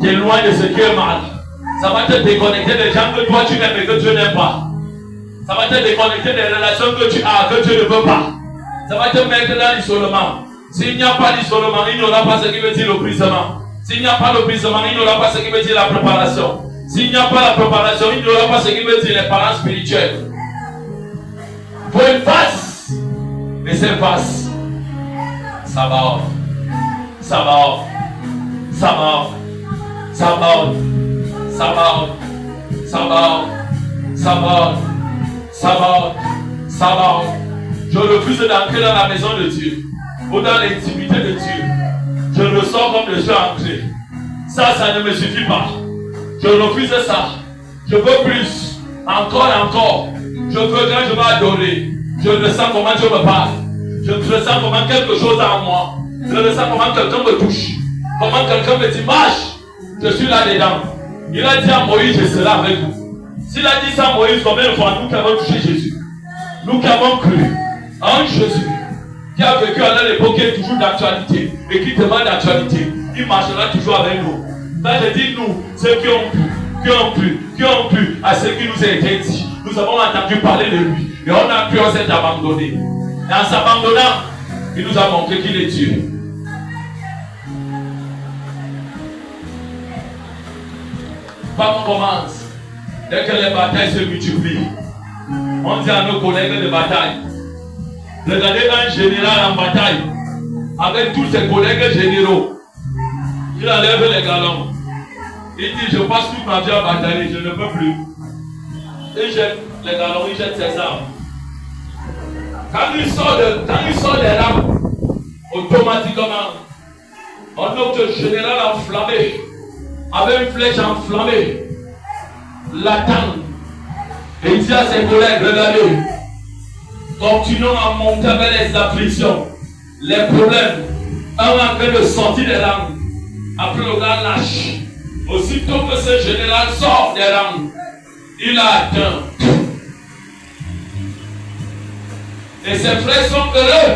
tu es loin de ce qui est mal. Ça va te déconnecter des gens que toi tu aimes et que Dieu n'aime pas. Ça va te déconnecter des relations que tu as, que Dieu ne veut pas. Ça va te mettre dans l'isolement. S'il n'y a pas d'isolement, il n'y aura pas ce qui veut dire le brisement. S'il n'y a pas le brisement, il n'y aura pas ce qui veut dire la préparation. S'il n'y a pas la préparation, il n'y aura pas ce qui veut dire les parents spirituels. Il faut une face. Mais cette face, ça va. Ça va. Ça va. Ça va. Ça va. Ça va. Ça va. Ça va. Ça va. Je refuse d'entrer dans la maison de Dieu ou dans l'intimité de Dieu. Je ressors comme je suis entré. Ça ne me suffit pas. Je refuse ça. Je veux plus. Encore. Je veux quand je vais adorer. Je ressens comment Dieu me parle. Je ressens comment quelque chose en moi. Je ressens comment quelqu'un me touche. Comment quelqu'un me dit marche. Je suis là-dedans. Il a dit à Moïse, je serai avec vous. S'il a dit ça à Moïse, combien de fois nous qui avons touché Jésus? Nous Nous qui avons cru en Jésus, qui a vécu à l'époque qui est toujours d'actualité et qui demande d'actualité, il marchera toujours avec nous. Là, je dis nous, ceux qui ont pu, à ce qui nous a été dit. Nous avons entendu parler de lui et on a cru, on s'est abandonné. Et en s'abandonnant, il nous a montré qu'il est Dieu. Pas on commence. Dès que les batailles se multiplient, on dit à nos collègues de bataille, regardez un général en bataille avec tous ses collègues généraux. Il enlève les galons. Il dit, je passe toute ma vie à batailler, je ne peux plus. Il jette les galons, il jette ses armes. Quand il sort des rames, automatiquement, un autre général enflammé, avec une flèche enflammée, l'attend. Et il dit à ses collègues, regardez, continuons à monter vers les afflictions, les problèmes, on est en train de sortir des rames. Après le gars lâche. Aussitôt que ce général sort des rames, il a atteint. Et ses frères sont heureux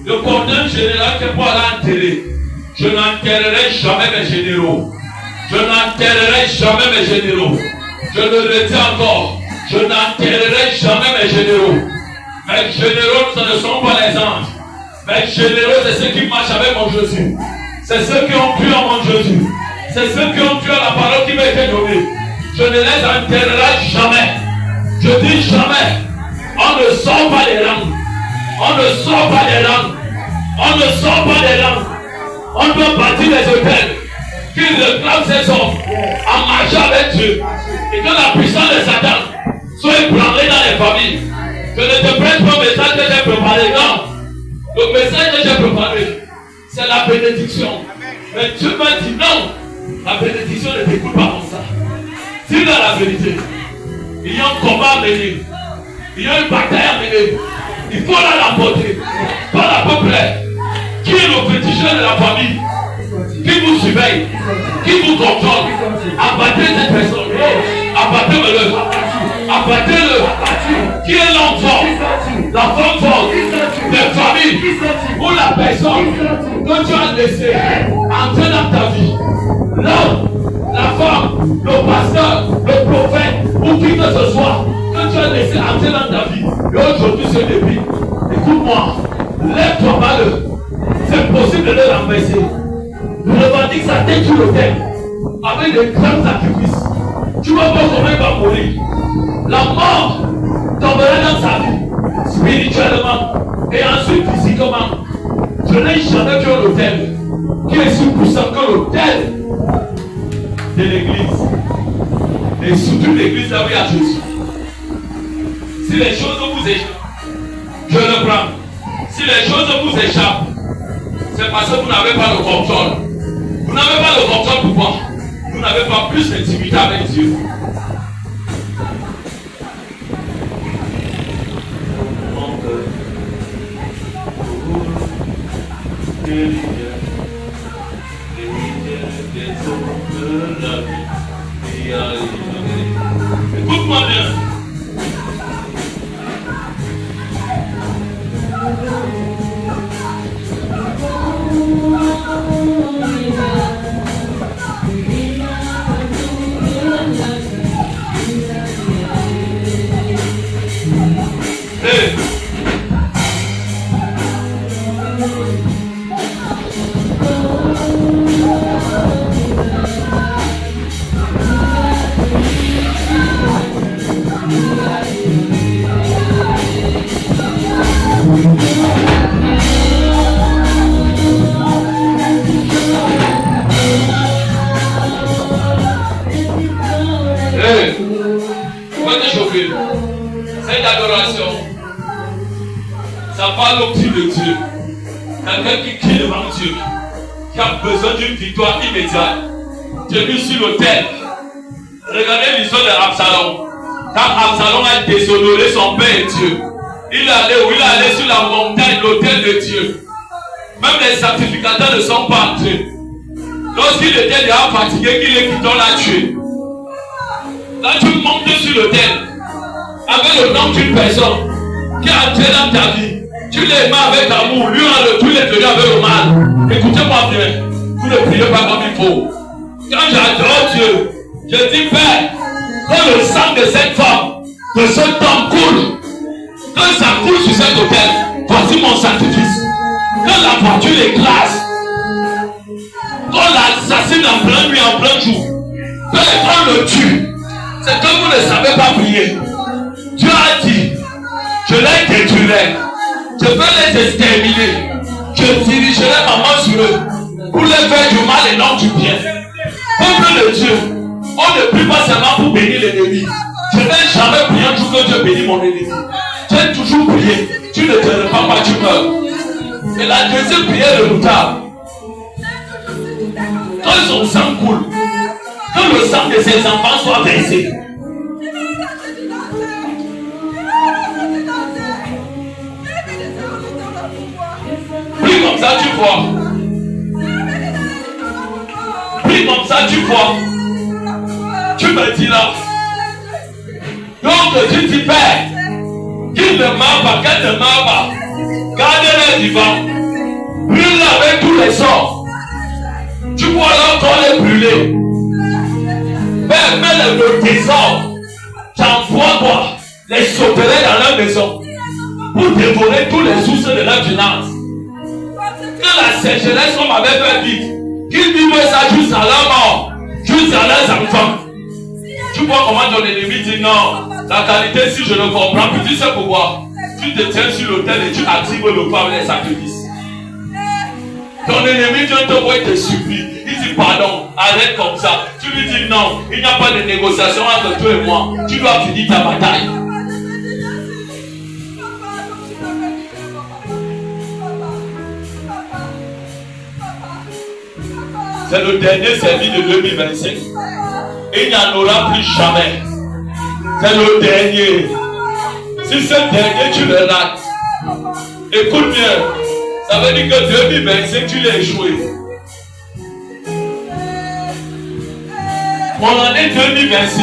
de porter un général qui peut aller enterrer. Je n'enterrerai jamais mes généraux. Je n'enterrerai jamais mes généraux. Je le redis encore. Je n'enterrerai jamais mes généraux. Mes généraux, ce ne sont pas les anges. Mes généraux, c'est ceux qui marchent avec mon Jésus. C'est ceux qui ont cru en mon Jésus. C'est ceux qui ont cru à la parole qui m'a été donnée. Je ne les enterrerai jamais. Je dis jamais. On ne sort pas des langues. On ne sort pas des langues. On ne sort pas des langues. On doit bâtir des hôtels qui réclament ses hommes en marchant avec Dieu. Et que la puissance de Satan soit ébranlée dans les familles. Je ne te prête pas le message que j'ai préparé. Non. Le message que j'ai préparé, c'est la bénédiction. Mais Dieu m'a dit non. La bénédiction ne t'écoute pas comme ça. Dis la vérité. Il y a un combat à mener. Il y a une bataille à mener. Il faut la remporter. Par la peu près. Qui est le féticheur de la famille? Qui vous surveille? Qui vous contrôle? Abattez cette personne. Abattez-le. Abattez-le. Qui est l'homme fort? La femme forte des familles ou la personne que tu as laissé entrer dans ta vie? L'homme, la femme, le pasteur, le prophète ou qui que ce soit que tu as laissé entrer dans ta vie. Et aujourd'hui, ce début, écoute-moi, lève-toi par le. C'est possible de le renverser. Revendique sa tête sur le thème avec des grands sacrifices. Tu vas voir comment il va mourir. La mort tombera dans sa vie, spirituellement et ensuite physiquement. Je n'ai jamais vu un hôtel qui est si puissant que l'hôtel de l'église. Et surtout l'église là où il y a Jésus. Si les choses vous échappent, je le prends. Si les choses vous échappent, c'est parce que vous n'avez pas le contrôle. Vous n'avez pas le contrôle, pourquoi? Vous n'avez pas plus d'intimité avec Dieu. Écoute-moi bien. Cette adoration, ça parle au pied de Dieu. Quelqu'un qui crie devant Dieu, qui a besoin d'une victoire immédiate. Dieu est sur l'autel. Regardez l'histoire d'Absalom. Quand Absalom a déshonoré son père et Dieu, il est allé sur la montagne, l'autel de Dieu. Même les sacrificateurs ne sont pas entrés. Lorsqu'il était déjà fatigué, qu'il est quitté, on l'a tué. Là, tu montes sur l'autel avec le nom d'une personne. qui a tué dans ta vie, tu l'as aimé avec amour, lui en retour il est venu avec le mal. Écoutez-moi bien, vous ne priez pas comme il faut. Quand j'adore Dieu, je dis Père, quand le sang de cette femme, de cet homme coule, quand ça coule sur cet hôtel, voici mon sacrifice. Quand la voiture écrase, quand l'assassine en plein nuit, en plein jour, Père, quand le tue, c'est que vous ne savez pas prier. Dieu a dit, je les détruirai, je vais les exterminer, je dirigerai ma main sur eux pour les faire du mal et non du bien. Peuple de Dieu, on ne prie pas seulement pour bénir l'ennemi. Je n'ai jamais prié un jour que Dieu bénit mon ennemi. J'ai toujours prié, tu ne te répands pas, tu meurs. Et la deuxième prière redoutable, quand son sang coule, quand le sang de ses enfants soit versé, prie comme ça, tu vois. Prie comme ça, tu vois. Tu me diras. Donc, tu dis, Père, qu'il ne meurt pas, qu'elle ne meurt pas. Gardez-les vivants. Brûle-les avec tous les sorts. Tu vois leur corps les brûler. Père, mets le désordre. J'envoie toi. Les sauterai dans leur maison. Pour dévorer tous les sources de leur finance. Quand la sécheresse, on m'avait fait vivre, qu'ils vivent ça juste à leur mort, juste à leurs enfants. Tu vois comment ton ennemi dit non, la qualité si je ne comprends plus, tu sais pourquoi? Tu te tiens sur l'autel et tu actives le corps des sacrifices. Ton ennemi vient te voir et te supplie. Il dit pardon, arrête comme ça. Tu lui dis non, il n'y a pas de négociation entre toi et moi. Tu dois finir ta bataille. C'est le dernier service de 2025. Et il n'y en aura plus jamais. C'est le dernier. Si c'est le dernier, tu le rates. Écoute bien. Ça veut dire que 2025, tu l'as échoué. Mon année 2026,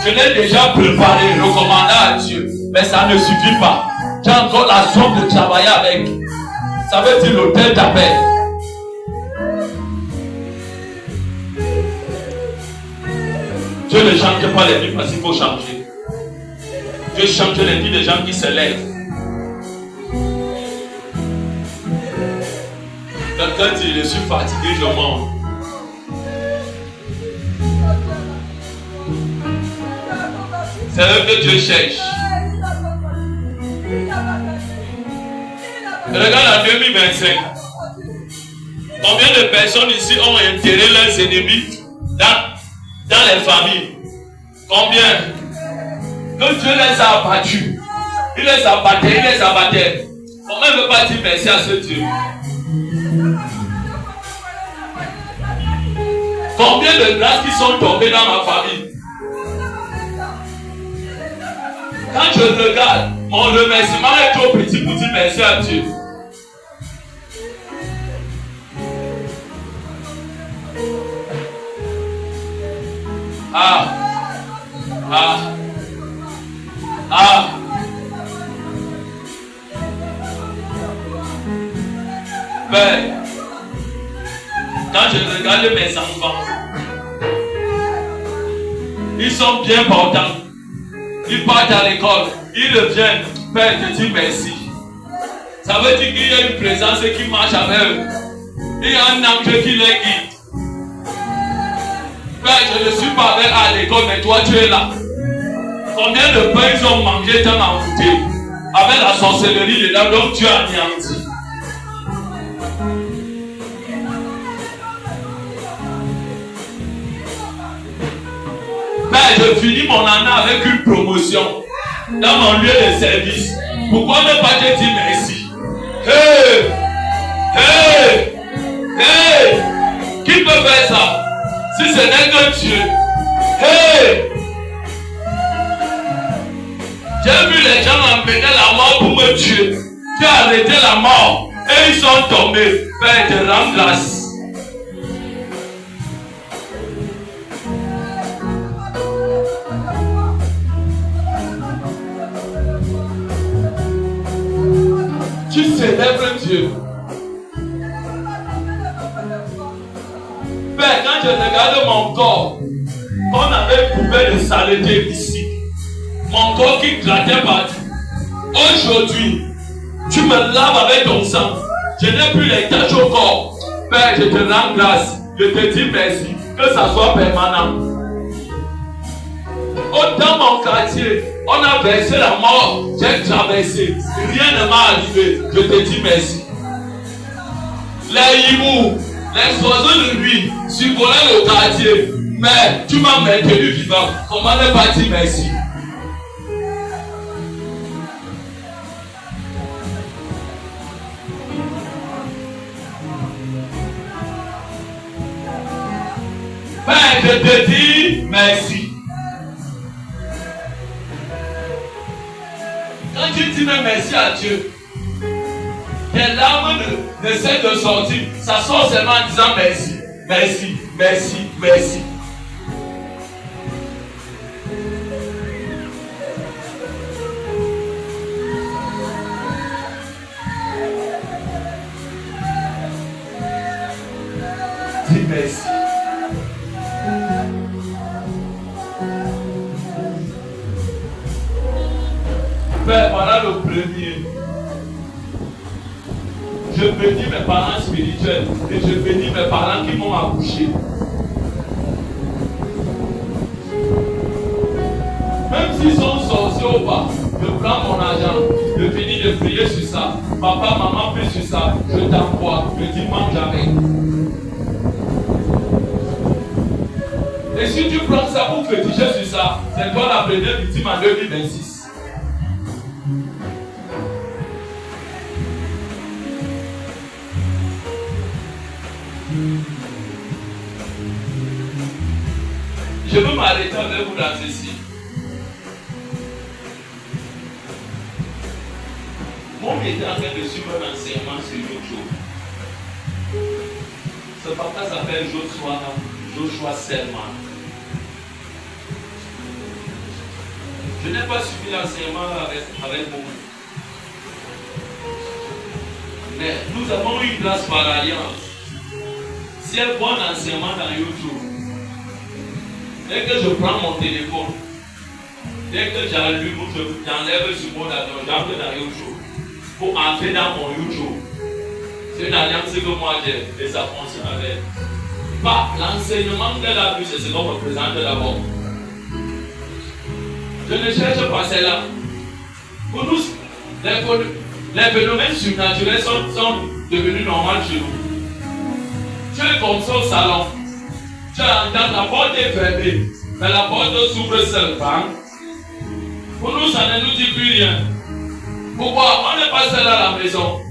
je l'ai déjà préparé, recommandé à Dieu. Mais ça ne suffit pas. Tu as encore la somme de travailler avec. Ça veut dire l'autel t'appelle. Dieu ne change pas les vies parce qu'il faut changer. Dieu change les vies des gens qui se lèvent. Quelqu'un dit, je suis fatigué, je mange. C'est eux que Dieu cherche. Regarde en 2025. Combien de personnes ici ont enterré leurs ennemis dans les familles? Combien? Que Dieu les a abattus. Il les abattait, il les abattait. Comment ne veut pas dire merci à ce Dieu? Combien de grâces qui sont tombées dans ma famille? Quand je regarde, mon remerciement est trop petit pour dire merci à Dieu. Père, quand je regarde mes enfants, ils sont bien portants. Ils partent à l'école, ils reviennent. Père, je dis merci. Ça veut dire qu'il y a une présence qui marche avec eux. Il y a un ange qui les guide. Père, je ne suis pas avec à l'école, mais toi tu es là. Combien de pain ils ont mangé tant envoûté avec la sorcellerie dedans, donc tu as anéanti. Père, je finis mon année avec une promotion dans mon lieu de service. Pourquoi ne pas te dire merci? Hey! Hey! Hey! Qui peut faire ça? Si ce n'est que Dieu. Hey! J'ai vu les gens emmener la mort pour me tuer. Tu as arrêté la mort et ils sont tombés. Père, te rends grâce. Tu célèbres Dieu. Père, quand je regarde mon corps, on avait couvert de saleté ici. Mon corps qui grattait partout. Aujourd'hui, tu me laves avec ton sang. Je n'ai plus les taches au corps. Père, je te rends grâce. Je te dis merci. Que ça soit permanent. Dans mon quartier, on a versé la mort. J'ai traversé. Rien ne m'est arrivé. Je te dis merci. Les hiboux, les oiseaux de nuit survolaient le quartier. Mais tu m'as maintenu vivant. Comment ne pas dire merci? Père, je te dis merci. Quand tu dis merci à Dieu, tes larmes ne cessent de sortir. Ça sort seulement en disant merci, merci, merci, merci. Dis merci. Père, voilà le premier. Je bénis mes parents spirituels et je bénis mes parents qui m'ont accouché. Même s'ils sont sorciers ou pas, je prends mon argent, je finis de prier sur ça. Papa, maman, prie sur ça. Je t'envoie, je dis mange avec. Et si tu prends ça pour féticher sur ça, c'est toi la première victime en 2026. Je veux m'arrêter avec vous dans ceci. Mon était en train de suivre un enseignement sur YouTube. Ce papa s'appelle Joshua Selman. Je n'ai pas suivi l'enseignement avec vous. Mais nous avons eu une grâce par alliance. Si elle voit un enseignement dans YouTube, dès que je prends mon téléphone, dès que j'allume, j'enlève sur mon avion, j'entre dans YouTube pour entrer dans mon YouTube. C'est une alliance que moi j'ai et ça fonctionne avec. Pas l'enseignement qu'elle a vu, c'est ce qu'on me présente d'abord. Je ne cherche pas celle-là. Pour nous, les phénomènes surnaturels sont devenus normaux chez nous. Tu es comme ça au salon. Tu entends la porte est fermée, mais la porte s'ouvre seule. Pour nous, ça ne nous dit plus rien. Pourquoi? On n'est pas seul à la maison.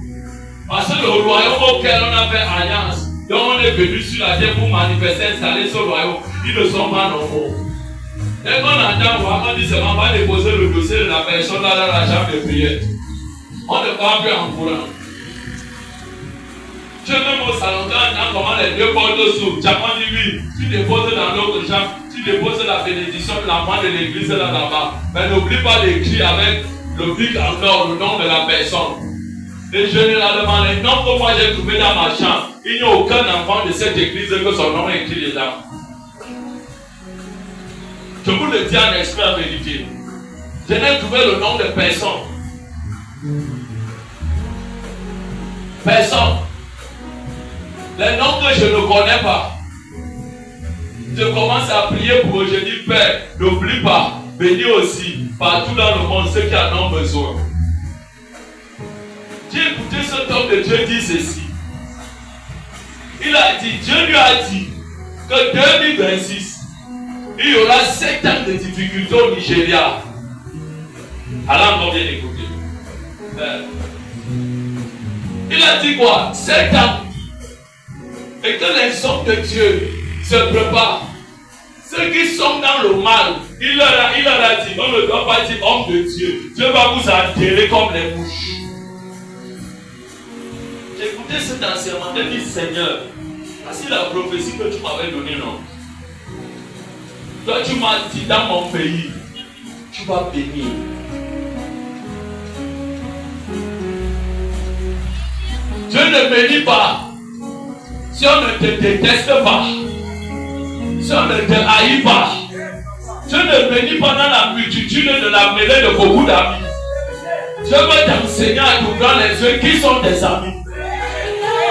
Parce que le royaume auquel on a fait alliance, donc on est venu sur la terre pour manifester, installer ce royaume, ils ne sont pas normaux. Dès qu'on entend, on dit seulement on va déposer le dossier de la personne dans la chambre de prière. On ne va plus en courant. Tu es même au salon, quand on entend comment les deux portes s'ouvrent, Japan dit oui, tu déposes dans l'autre chambre, tu déposes la bénédiction de la main de l'église là-bas. Mais n'oublie pas d'écrire avec le bic en or le nom de la personne. Et généralement, les noms que moi j'ai trouvés dans ma chambre, il n'y a aucun enfant de cette église que son nom est écrit dedans. Je vous le dis en expert vérité. Je n'ai trouvé le nom de personne. Personne. Les noms que je ne connais pas. Je commence à prier pour eux. Je dis, Père, n'oublie pas, bénis aussi partout dans le monde ceux qui en ont besoin. J'ai écouté cet homme de Dieu dire ceci. Il a dit, Dieu lui a dit que 2026, il y aura 7 ans de difficultés au Nigeria. Alors on vient d'écouter. Il a dit quoi? 7 ans. Et que les hommes de Dieu se préparent. Ceux qui sont dans le mal, il leur a dit, on ne doit pas dire homme de Dieu. Dieu va vous enterrer comme les mouches. J'ai écouté cet enseignement, j'ai dit, Seigneur, voici la prophétie que tu m'avais donnée, non? Toi, tu m'as dit, dans mon pays, tu vas bénir. Dieu ne bénit pas si on ne te déteste pas, si on ne te haït pas. Dieu ne bénit pas dans la multitude de la mêlée de beaucoup d'amis. Dieu veut t'enseigner à t'ouvrir les yeux qui sont tes amis.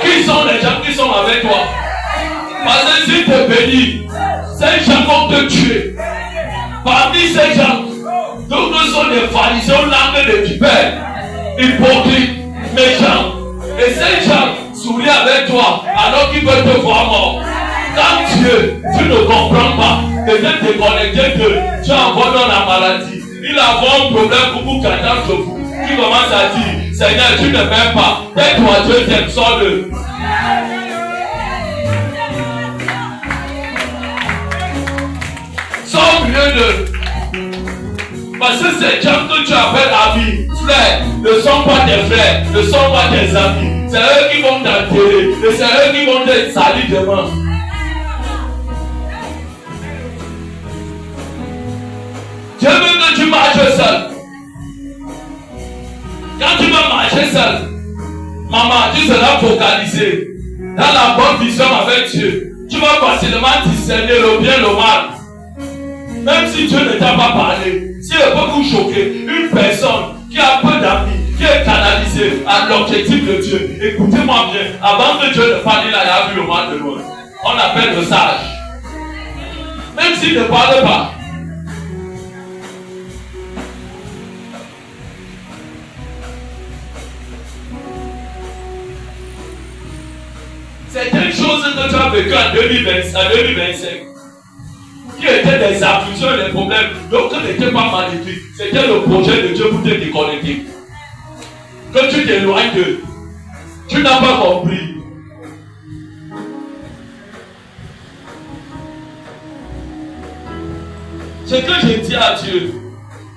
Qui sont les gens qui sont avec toi. Parce que s'il te bénit, ces gens vont te tuer. Parmi ces gens, d'autres sont des pharisiens, langue de vipères, hypocrites, méchants. Et ces gens sourient avec toi alors qu'ils veulent te voir mort. Quand Dieu, tu ne comprends pas, que Dieu te connecté que tu envoies dans la maladie. Il a un problème pour qu'attendre de vous. Qui commence à dire, Seigneur, tu ne m'aimes pas. Et toi, Dieu t'aime, sors-le. Sors mieux de. Parce que ces gens que tu appelles amis, frères, ne sont pas tes frères, ne sont pas tes amis. C'est eux qui vont t'enterrer. Et c'est eux qui vont te salir demain. Dieu veut que tu marches seul. Quand tu vas marcher seul, maman, tu seras focalisé dans la bonne vision avec Dieu. Tu vas facilement discerner le bien et le mal. Même si Dieu ne t'a pas parlé, si elle peut vous choquer, une personne qui a peu d'amis, qui est canalisée à l'objectif de Dieu, écoutez-moi bien, avant que Dieu ne parle, il a vu le mal de loin. On appelle le sage. Même s'il ne parle pas. Certaines choses que tu as vécues en 2025, qui étaient des afflictions et des problèmes, d'autres n'étaient pas magnifiques. C'était le projet de Dieu pour te déconnecter. Que tu t'éloignes d'eux. Tu n'as pas compris. Ce que je dis à Dieu,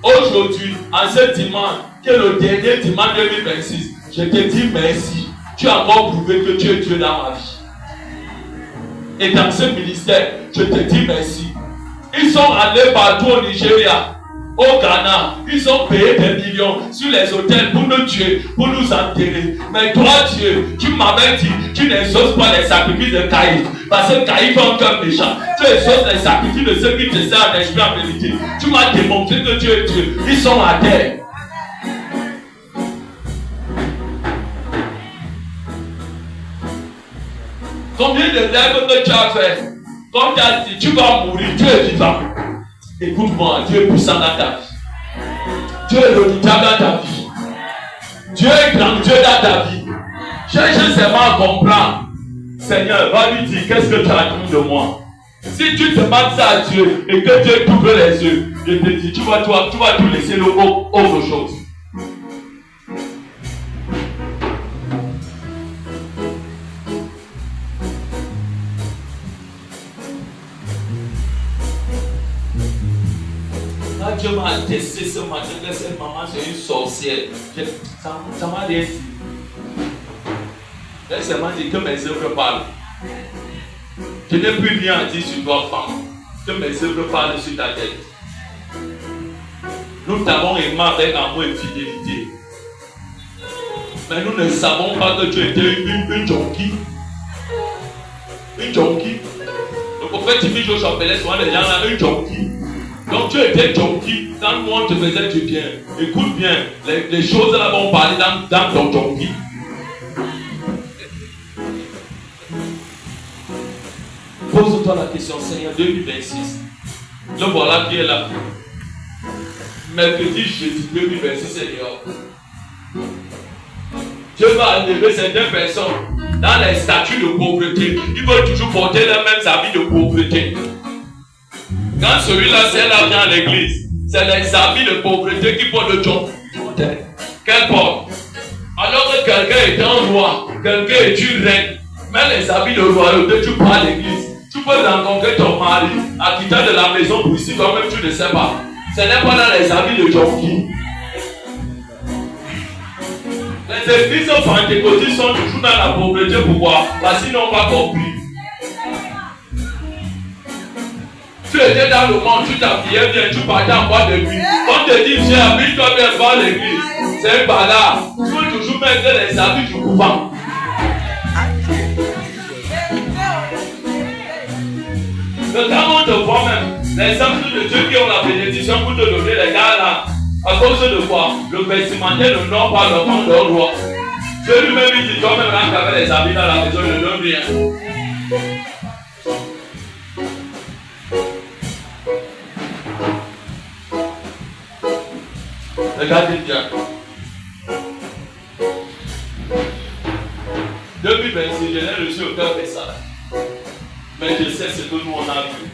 aujourd'hui, en ce dimanche, qui est le dernier dimanche 2026, je te dis merci. Tu as encore prouvé que tu es Dieu dans ma vie. Et dans ce ministère, je te dis merci. Ils sont allés partout au Nigeria, au Ghana. Ils ont payé des millions sur les hôtels pour nous tuer, pour nous enterrer. Mais toi, Dieu, tu m'avais dit, tu n'exauces pas les sacrifices de Caïphe. Parce que Caïphe a un cœur méchant. Tu exauces les sacrifices de ceux qui te servent en esprit en vérité. Tu m'as démontré que tu es Dieu. Ils sont à terre. Combien de rêves que tu as fait? Quand tu as dit, tu vas mourir, Dieu est vivant. Écoute-moi, Dieu est puissant dans ta vie. Dieu est redoutable dans ta vie. Dieu est grand Dieu dans ta vie. Cherche seulement à comprendre. Seigneur, va lui dire, qu'est-ce que tu as dit de moi? Si tu demandes ça à Dieu et que Dieu t'ouvre les yeux, je te dis, tu vas tout laisser autre chose. Dieu m'a attesté ce matin que cette maman c'est une sorcière. Ça m'a rien dit. Elle seulement dit que mes œuvres parlent. Je n'ai plus rien à dire sur toi, femme. Que mes œuvres parlent sur ta tête. Nous t'avons aimé avec amour et fidélité. Mais nous ne savons pas que tu étais une jonquille. Une jonquille. Le prophète Timothy Joshua appelait souvent les gens là une jonquille. Donc tu étais jonquille quand nous on te faisait du bien. Écoute bien, les choses là vont parler dans ton jonquille. Pose-toi la question, Seigneur, 2026. Le voilà qui est là. Mercredi, jeudi 2026, Seigneur. Dieu va enlever certaines personnes dans les statuts de pauvreté. Ils veulent toujours porter les mêmes habits de pauvreté. Quand celui-là, c'est là vient à l'église, c'est les habits de pauvreté qui portent le job. Quel porte? Alors que quelqu'un est un roi, quelqu'un est une reine, mais les habits de royauté, tu pars à l'église. Tu peux rencontrer ton mari, à quitter de la maison pour ici, toi-même tu ne sais pas. Ce n'est pas dans les habits de jonquille. Les églises pentecôtistes sont toujours dans la pauvreté. Pourquoi? Parce qu'ils n'ont pas compris. Tu étais dans le monde, tu t'habillais bien, tu partais en boîte de nuit. On te dit, viens, habille-toi bien voir l'église. C'est un bagarre. Tu veux toujours mettre les habits du couvent. Que quand on te voit même, les hommes de Dieu qui ont la bénédiction pour te donner les gars là, à cause de quoi? Le vestimentaire ne n'ont pas le monde de roi. Dieu lui-même il dit toi-même là qu'avec les habits dans la maison, il ne donne rien. Regardez bien. 2026, je n'ai reçu aucun message. Mais je sais ce que nous on a vu.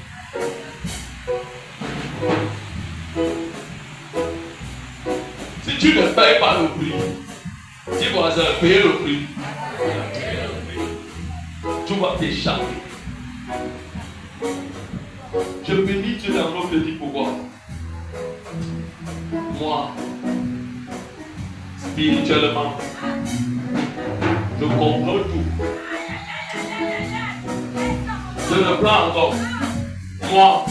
Si tu ne payes pas le prix, dis voisin, payer le prix. Tu vas t'échapper. Je bénis Dieu dans l'homme de dire pourquoi. Moi, spirituellement, je contrôle tout. Je ne prends encore. Moi,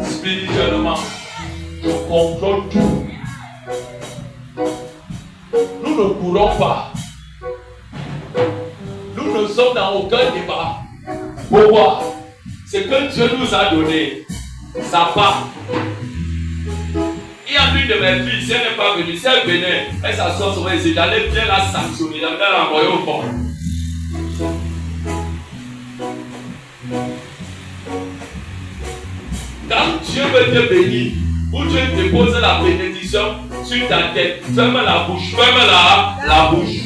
spirituellement, je contrôle tout. Nous ne courons pas. Nous ne sommes dans aucun débat. Pourquoi? C'est que Dieu nous a donné sa part. Il y a une de mes filles, si elle n'est pas venue, si elle venait, elle s'assoit sur les états, j'allais bien la sanctionner, j'allais la renvoyer au fond. Quand Dieu veut te bénir, ou Dieu dépose la bénédiction sur ta tête, ferme la bouche, ferme la bouche.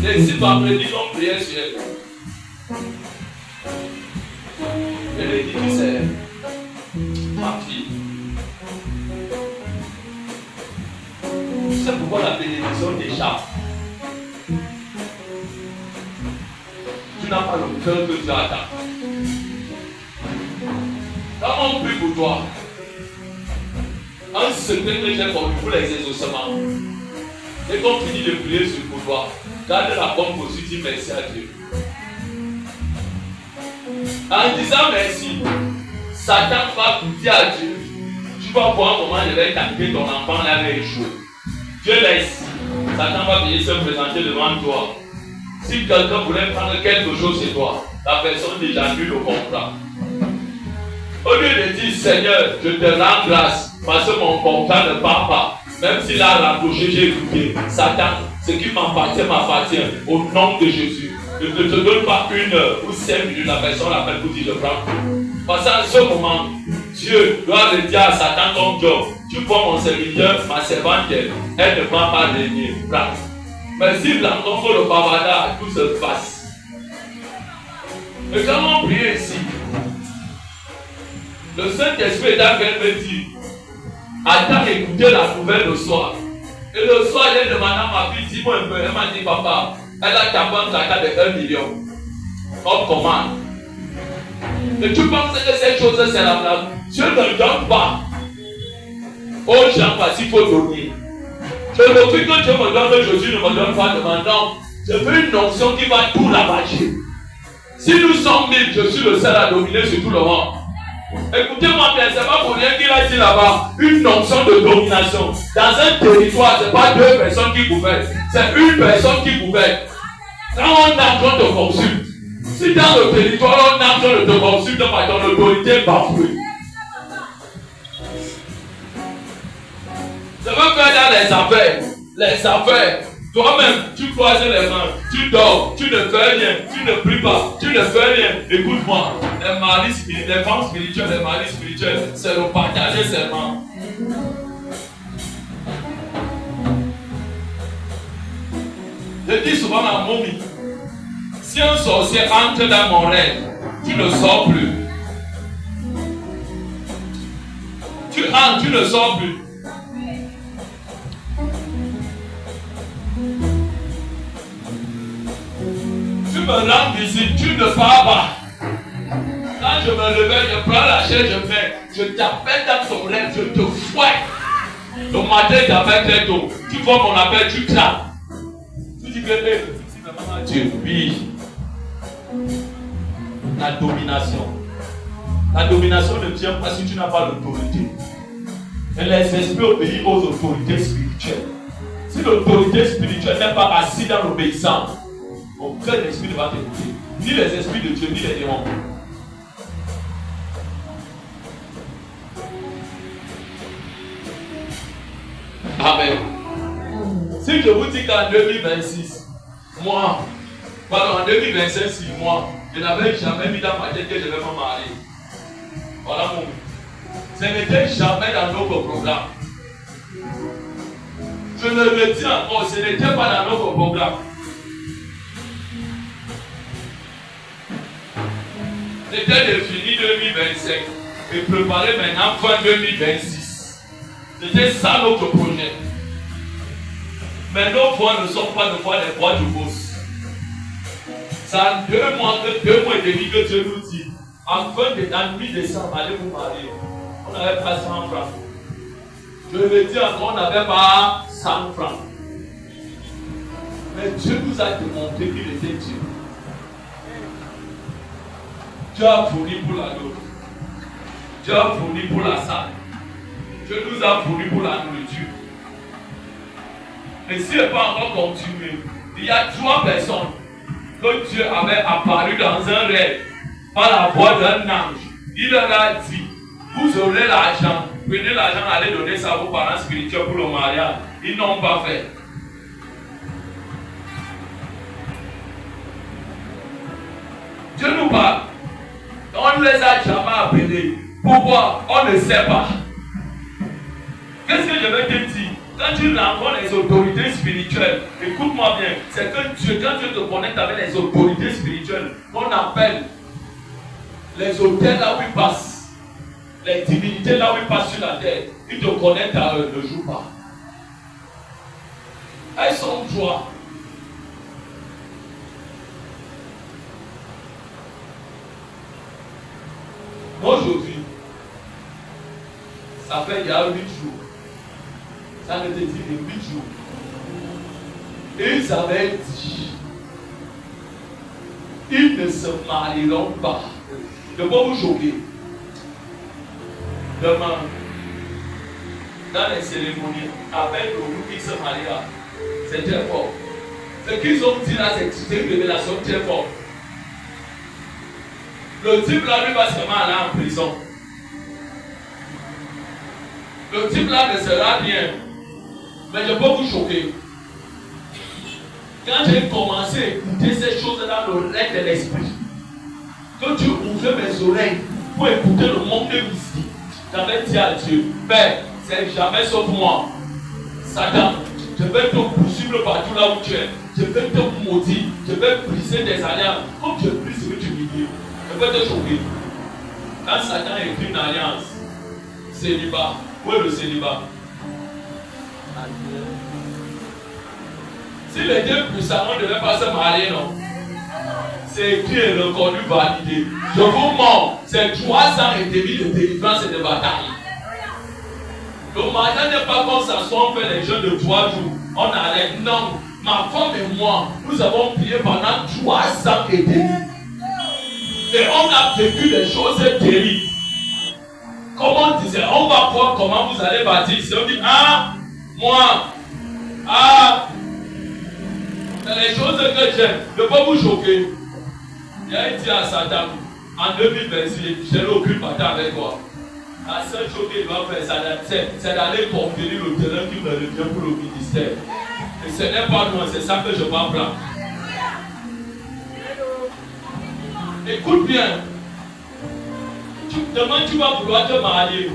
Et si vendredi on priait sur elle, je lui ai dit que c'est ma fille. Tu sais pourquoi la bénédiction t'échappe? Tu n'as pas le cœur que tu attends. Quand on prie pour toi, un secret que j'ai connu pour les exaucements, et qu'on finit de prier pour toi, garde la bonne posture, dis merci à Dieu. En disant merci, Satan va dire à Dieu, tu vas voir comment je vais t'appeler ton enfant là avec échoué. Dieu laisse, Satan va venir se présenter devant toi. Si quelqu'un voulait prendre quelque chose chez toi, la personne déjà annule le contrat. Au lieu de dire Seigneur, je te rends grâce parce que mon contrat ne part pas. Même s'il a rapproché, j'ai écouté. Satan, ce qui m'appartient, au nom de Jésus. Je ne te donne pas 1 heure ou 5 minutes, la personne l'appelle pour dire je prends tout. Parce qu'à ce moment, Dieu doit le dire à Satan comme Job. Tu vois mon serviteur, ma servante, elle ne va pas régner. Prends. Mais s'il rencontre le bavardage, tout se passe. Et quand on prie ici, le Saint-Esprit est en train de me dire, attends écouter la nouvelle le soir. Et le soir, j'ai demandé à ma fille, dis-moi un peu. Elle m'a dit, papa, elle a ta banque à de 1 million. On commande. Et tu penses que cette chose, c'est la blague. Dieu ne donne pas aux gens parce qu'il faut donner. Je refuse que Dieu me donne, Jésus ne me donne pas de maintenant. Je veux une onction qui va tout ravager. Si nous sommes 1000, je suis le seul à dominer sur tout le monde. Écoutez-moi bien, c'est pas pour rien qu'il a dit là-bas une onction de domination. Dans un territoire, c'est pas 2 personnes qui gouvernent, c'est 1 personne qui gouverne. Quand on est en train de consulter, si dans le territoire on est en train de te consulter par ton autorité bafouée, je veux faire dans les affaires, toi-même, tu croises les mains, tu dors, tu ne fais rien, tu ne pries pas, tu ne fais rien. Écoute-moi, les femmes spirituelles, les maris spirituels, c'est le partager seulement. Je dis souvent à Momi, si un sorcier entre dans mon rêve, tu ne sors plus. Tu entres, tu ne sors plus. Tu me rends visite, tu ne pars pas. Quand je me réveille, je prends la chaise, je t'appelle dans ton rêve, je te fouette. Le matin, t'appelles très tôt. Tu vois mon appel, tu claques. Tu dis que Dieu, oui. La domination. La domination ne vient pas si tu n'as pas l'autorité. Et les esprits obéissent aux autorités spirituelles. spirituelle. Si l'autorité spirituelle n'est pas assise dans l'obéissance, aucun esprit ne va t'écouter. Ni les esprits de Dieu, ni les démons. Amen. Si je vous dis qu'en 2026, en 2025, 6 mois, je n'avais jamais mis dans ma tête que je vais me marier. Voilà mon. Ce n'était jamais dans notre programme. Je le dis encore, ce n'était pas dans notre programme. C'était défini 2025 et préparer maintenant fin 2026. C'était ça notre projet. Mais nos voix ne sont pas de voix des voix du boss. C'est en 2 mois et demi que Dieu nous dit, en mi-décembre, allez vous marier. On n'avait pas 100 francs. Je le dis encore, on n'avait pas 100 francs. Mais Dieu nous a démontré qu'il était Dieu. Dieu a fourni pour la nourriture. Dieu a fourni pour la salle. Dieu nous a fourni pour la nourriture. Et s'il n'est pas encore continué, il y a 3 personnes que Dieu avait apparu dans un rêve par la voix d'un ange. Il leur a dit, vous aurez l'argent, prenez l'argent, allez donner ça à vos parents spirituels pour le mariage. Ils n'ont pas fait. Dieu nous parle. On ne les a jamais appelés. Pourquoi? On ne sait pas. Qu'est-ce que je vais te dire? Quand tu rencontres les autorités spirituelles, écoute-moi bien, c'est que Dieu, quand Dieu te connecte avec les autorités spirituelles, on appelle les hôtels là où ils passent, les divinités là où ils passent sur la terre, ils te connectent à eux, ne joue pas. Elles sont toi. Aujourd'hui, ça fait il y a 8 jours. Ça ne te dit que 8 jours. Et ils avaient dit, ils ne se marieront pas. Je ne vais pas vous choquer. Demain, dans les cérémonies, avec le groupe qui se mariera, c'est très fort. Ce qu'ils ont dit là, c'est une révélation très forte. Le type là, lui, va seulement aller en prison. Le type là ne sera rien. Mais je peux vous choquer. Quand j'ai commencé à écouter ces choses dans l'oreille de l'esprit, quand tu ouvrais mes oreilles pour écouter le monde de mystique, j'avais dit à Dieu, Père, c'est jamais sauf moi. Satan, je vais te poursuivre partout là où tu es. Je vais te maudire. Je vais briser des alliances. Comme je brise ce que tu me dis, je vais te choquer. Quand Satan écrit une alliance, célibat, où est le célibat? Si les deux puissants ne devaient pas se marier, non. C'est écrit et reconnu, validé. Je vous mens, c'est 3 ans et demi de délivrance et de bataille. Le mariage n'est pas comme ça, soit on fait les jeunes de 3 jours. On arrête. Non, ma femme et moi, nous avons prié pendant 3 ans et demi. Et on a vécu des choses terribles. Comme on disait, on va voir comment vous allez bâtir. Si on dit, moi, c'est les choses que j'aime. Ne pas vous choquer. Il a dit à Satan, en 2026, je n'ai aucune bataille avec toi. La seule chose qu'il doit faire, c'est d'aller conquérir le terrain qui me revient pour le ministère. Et ce n'est pas moi, c'est ça que je vais prendre. Écoute bien. Demain, tu vas vouloir te marier.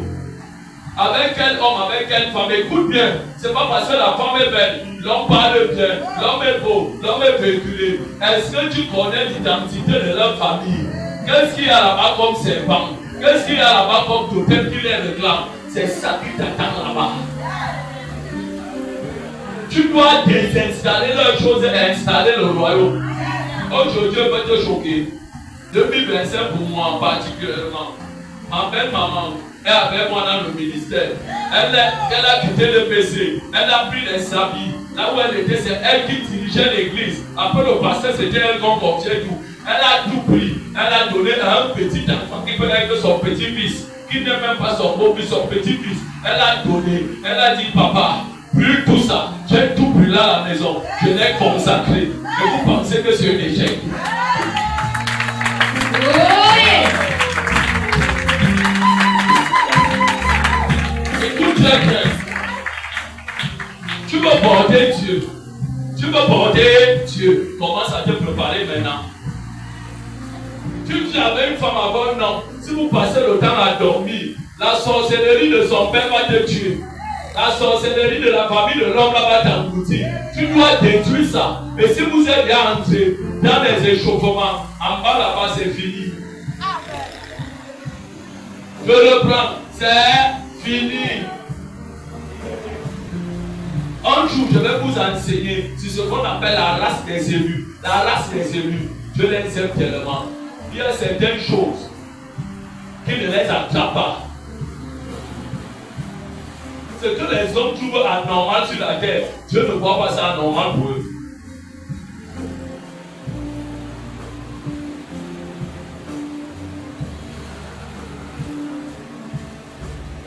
Avec quel homme, avec quelle femme? Écoute bien. C'est pas parce que la femme est belle, l'homme parle bien, l'homme est beau, l'homme est véhiculé. Est-ce que tu connais l'identité de leur famille? Qu'est-ce qu'il y a là-bas comme serpent? Qu'est-ce qu'il y a là-bas comme totem qui les réclame? C'est ça qui t'attend là-bas. Tu dois désinstaller leurs choses et installer le royaume. Aujourd'hui, je vais te choquer. 2025 pour moi particulièrement. Ma belle maman est avec moi dans le ministère. Elle a quitté le PC. Elle a pris les habits. Là où elle était, c'est elle qui dirigeait l'église. Après le pasteur, c'était elle qu'on confiait tout. Elle a tout pris. Elle a donné à un petit enfant qui peut être son petit-fils, qui n'est même pas son beau-fils, son petit-fils. Elle a donné. Elle a dit, papa, brûle tout ça. J'ai tout brûlé à la maison. Je l'ai consacré. Et vous pensez que c'est un échec. Écoute très bien. Tu veux porter Dieu. Tu veux porter Dieu. Commence à te préparer maintenant. Tu dis avec une femme avant, non. Si vous passez le temps à dormir, la sorcellerie de son père va te tuer. La sorcellerie de la famille de l'homme va t'engloutir. Tu dois détruire ça. Et si vous êtes bien entré dans les échauffements, en bas là-bas, c'est fini. Je reprends. C'est fini. Un jour, je vais vous enseigner sur ce qu'on appelle la race des élus. La race des élus. Je les aime tellement. Il y a certaines choses qui ne les attrapent pas. Ce que les hommes trouvent anormal sur la terre, Dieu ne voit pas ça anormal pour eux.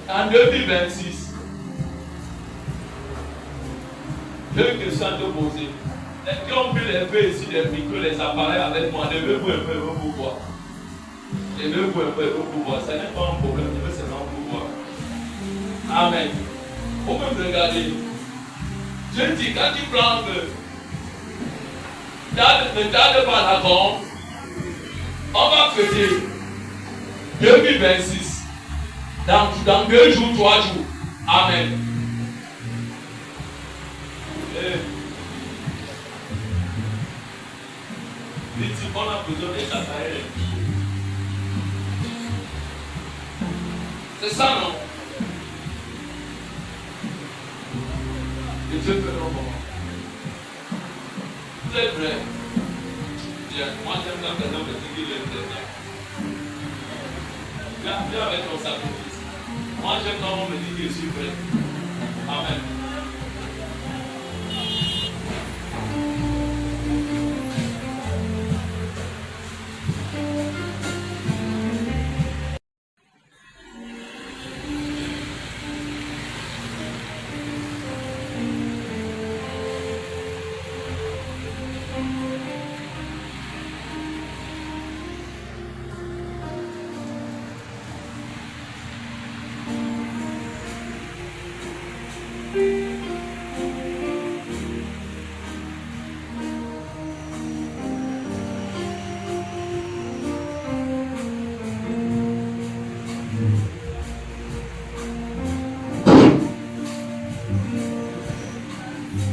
En 2026, j'ai une question à te poser. Les qui ont pris les feux ici, les micros, les appareils avec moi, levez-vous un peu, vous voir. Levez-vous un peu, vous voir. Ce n'est pas un problème, je veux seulement vous voir. Amen. Vous pouvez me regarder. Je dis, quand tu prends un peu, ne tarde pas la bombe. On va fêter 2026. Dans 2 jours, 3 jours. Amen. On a besoin de s'appareiller. C'est ça, non? Et Dieu peut le moment. Vous êtes prêts? Bien, moi j'aime la personne de ce qu'il est prêt. Viens avec ton sacrifice. Moi j'aime quand on me dit que je suis prêt. Amen.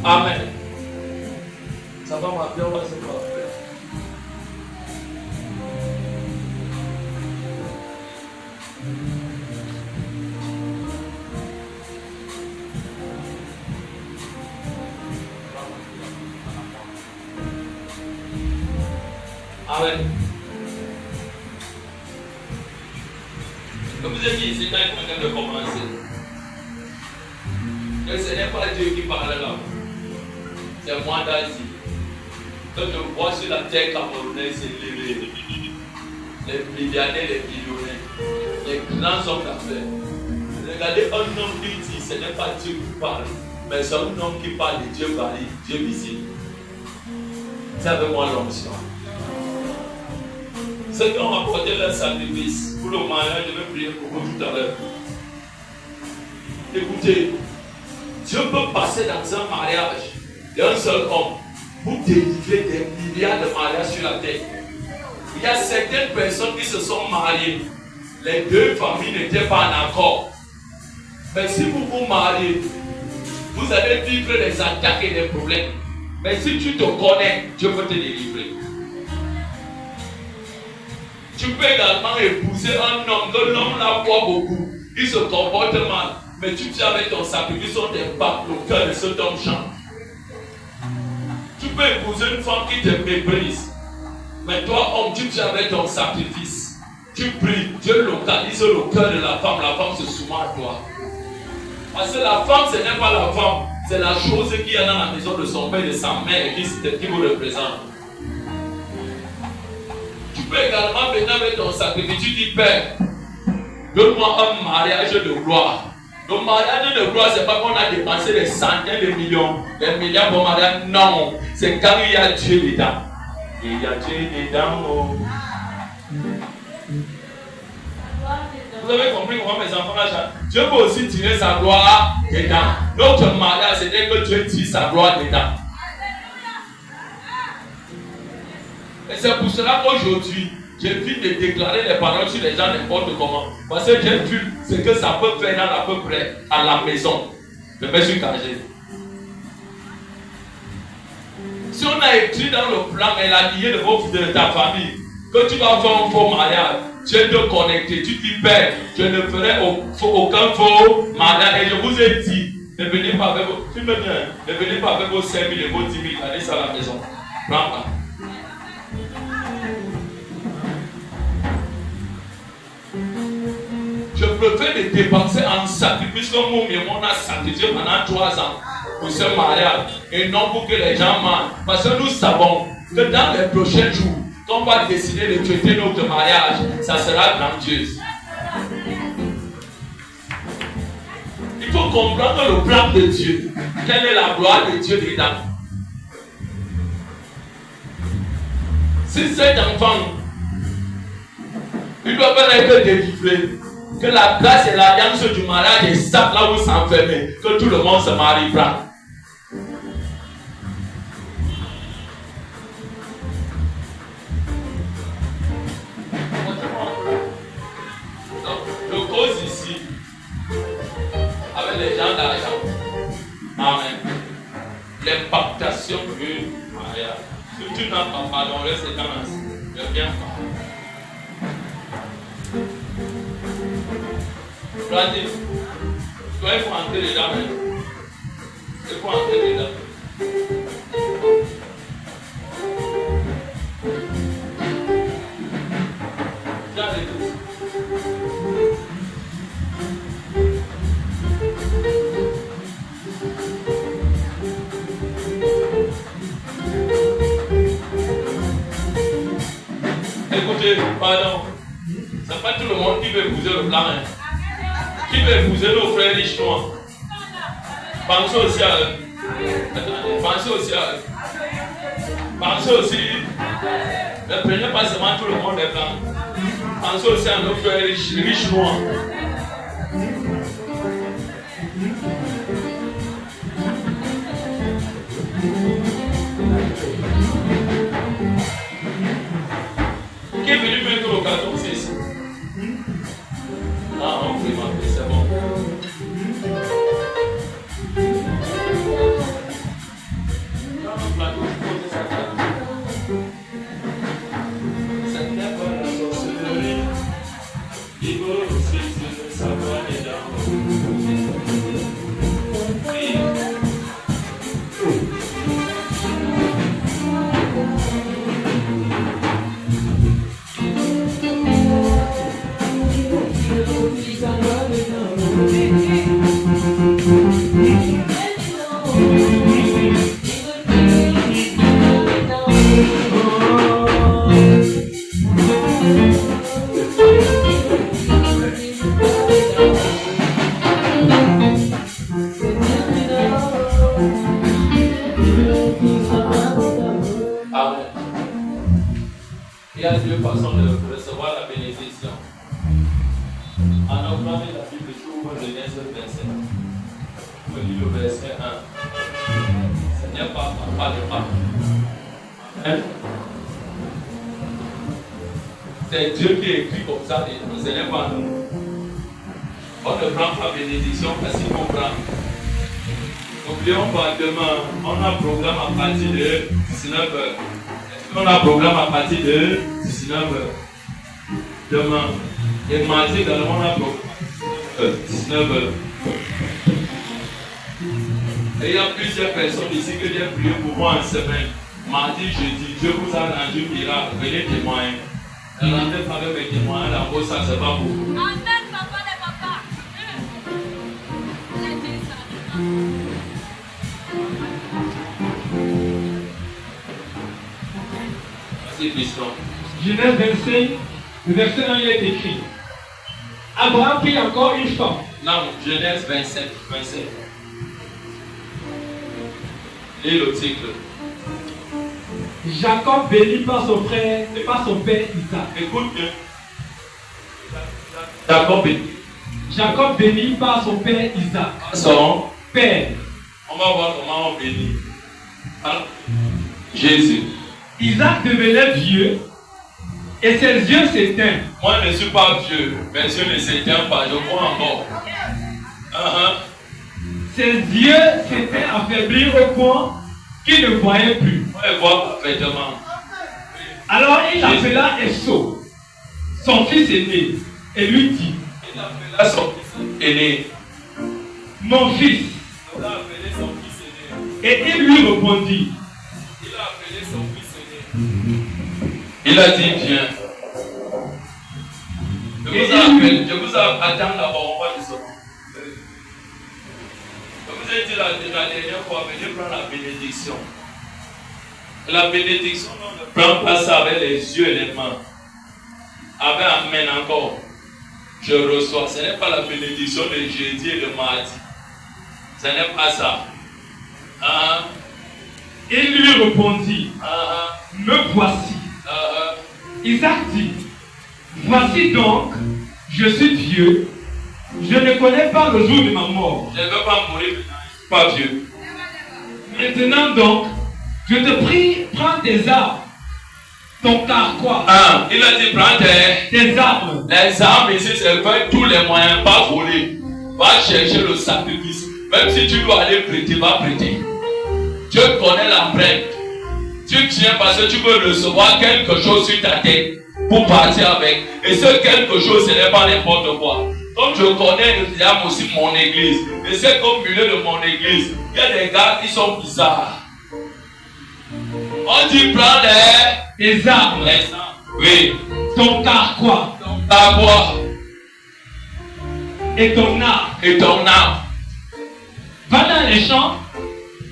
Amen. Ça va m'appeler, on va se faire. Amen. Comme vous avez dit, c'est quand même de commencer. Mais ce n'est pas Dieu qui parle là. C'est moi d'Asie. Quand je vois sur la terre camerounaise s'élever, les milliardaires, les millionnaires, les grands hommes d'affaires. Regardez un homme qui dit, ce n'est pas Dieu qui parle, mais c'est un homme qui parle de Dieu parlé, Dieu visible. C'est avec moi l'onction. Ceux qui ont apporté leur sacrifice pour le mariage, je vais prier pour vous tout à l'heure. Écoutez, Dieu peut passer dans un mariage d'un seul homme pour délivrer des milliards de mariages sur la terre. Il y a certaines personnes qui se sont mariées. Les deux familles n'étaient pas en accord. Mais si vous vous mariez, vous allez vivre des attaques et des problèmes. Mais si tu te connais, Dieu peut te délivrer. Tu peux également épouser un homme, que l'homme la voit beaucoup. Il se comporte mal. Mais tu viens avec ton sacrifice, on t'impacte, le cœur de cet homme chante. Tu peux épouser une femme qui te méprise. Mais toi, homme, tu viens avec ton sacrifice. Tu pries, Dieu localise le cœur de la femme se soumet à toi. Parce que la femme, ce n'est pas la femme, c'est la chose qui est dans la maison de son père et de sa mère qui vous représente. Tu peux également venir avec ton sacrifice. Tu dis, Père, donne-moi un mariage de gloire. Le mariage de gloire, c'est pas qu'on a dépensé des centaines de millions, des milliards pour mariage. Non, c'est quand il y a Dieu dedans. Il y a Dieu dedans. Oh. Vous avez compris comment mes enfants là, Dieu peut aussi tirer sa gloire dedans. Notre mariage, c'est que Dieu tire sa gloire dedans. Et c'est pour cela qu'aujourd'hui, j'évite de déclarer les paroles sur les gens n'importe comment. Parce que j'ai vu ce que ça peut faire dans à peu près à la maison. Je me suis caché. Si on a écrit dans le plan et la lignée de ta famille que tu vas faire un faux mariage, tu es te connecter, tu dis Père, je ne ferai aucun faux mariage. Et je vous ai dit, ne venez pas avec vos, ne venez pas avec vos 5 000 et vos 10 000, allez ça à la maison. Prends-la. Je préfère de dépenser en sacrifice comme on a sacrifié pendant 3 ans pour ce mariage et non pour que les gens mangent. Parce que nous savons que dans les prochains jours, quand on va décider de traiter notre mariage, ça sera grandiose. Il faut comprendre le plan de Dieu. Quelle est la gloire de Dieu dedans? Si cet enfant, il doit pas être délivré, que la grâce et l'alliance du mariage est ça là où s'enfermer, que tout le monde se marie prend. Donc, je cause ici avec les gens d'argent. Amen. L'impactation du mariage. Si tu n'as pas pardonné, c'est quand même. Je viens pas. Regardez, toi il faut entrer dedans. Il faut entrer dedans. Regardez tout. Écoutez, pardon. C'est pas tout le monde qui veut épouser le plan. Hein. Qui veut épouser nos frères riches noirs? Pensez aussi à eux. Pensez aussi à eux. Pensez aussi. Ne prenez pas seulement tout le monde est blanc. Pensez aussi à nos frères riches noirs. Qui est venu mettre le carton ici? Ah, on peut m'appeler, c'est bon. Ce n'est pas la sorcellerie, il faut aussi se savoir les dents. Il y a 2 façons de recevoir la bénédiction. En ouvrant la Bible, je ouvre le Genèse verset. Je lis le verset 1. Seigneur, pas de pas. Amen. C'est Dieu qui écrit comme ça, ce n'est pas nous. On ne prend pas bénédiction parce qu'il comprend. N'oublions pas, demain, on a un programme à partir de 19h. On a un programme à partir de 19h. Demain. Et mardi également, on a un programme 19h. Et il y a plusieurs personnes ici que j'ai prié pour moi en semaine. Mardi, jeudi, Dieu vous a rendu miracle. Venez témoigner. Rentrez avec mes témoins, la voix, ça se va beaucoup. Amen, papa de papa. Merci, Christian. Genèse 25, le verset 1, il est écrit. Abraham prit encore une femme Non, Genèse 27. Et le titre. Jacob béni par son frère et par son père Isaac. Écoute bien. Jacob béni. Jacob béni par son père Isaac. Son père. On va voir comment on bénit. Hein? Jésus. Isaac devenait vieux et ses yeux s'éteignent. Moi je ne suis pas vieux, mes yeux ne s'éteignent pas, je crois encore. Ses yeux s'étaient affaiblis au point qu'il ne voyait plus. Moi je vois parfaitement. Alors il appela Esau, son fils aîné, et lui dit, Il appela son fils aîné. mon fils. Il a appelé son fils aîné. Et il lui répondit, Il a appelé son fils aîné. Il a dit, viens. Je vous attends d'abord, on va descendre. Je vous ai dit la dernière fois, venez prendre la bénédiction. La bénédiction, on ne prend pas ça avec les yeux et les mains. Avec Amen encore. Je reçois. Ce n'est pas la bénédiction de jeudi et de mardi. Ce n'est pas ça. Il lui répondit, me voici. Isaac dit, voici donc, je suis vieux, je ne connais pas le jour de ma mort. Je ne veux pas mourir, pas vieux. Maintenant donc, je te prie, prends tes armes, ton carquois. Il a dit, prends tes armes. Les armes ici, c'est faire tous les moyens, pas voler. Va chercher le sacrifice. Même si tu dois aller prêter, va prêter. Dieu connaît la prête. Tu tiens parce que tu veux recevoir quelque chose sur ta tête pour partir avec. Et ce quelque chose, ce n'est pas n'importe quoi. Comme je connais aussi mon église, et c'est qu'au milieu de mon église, il y a des gars qui sont bizarres. On dit prends les armes. Oui. Ton carquois. Et ton arc. Va dans les champs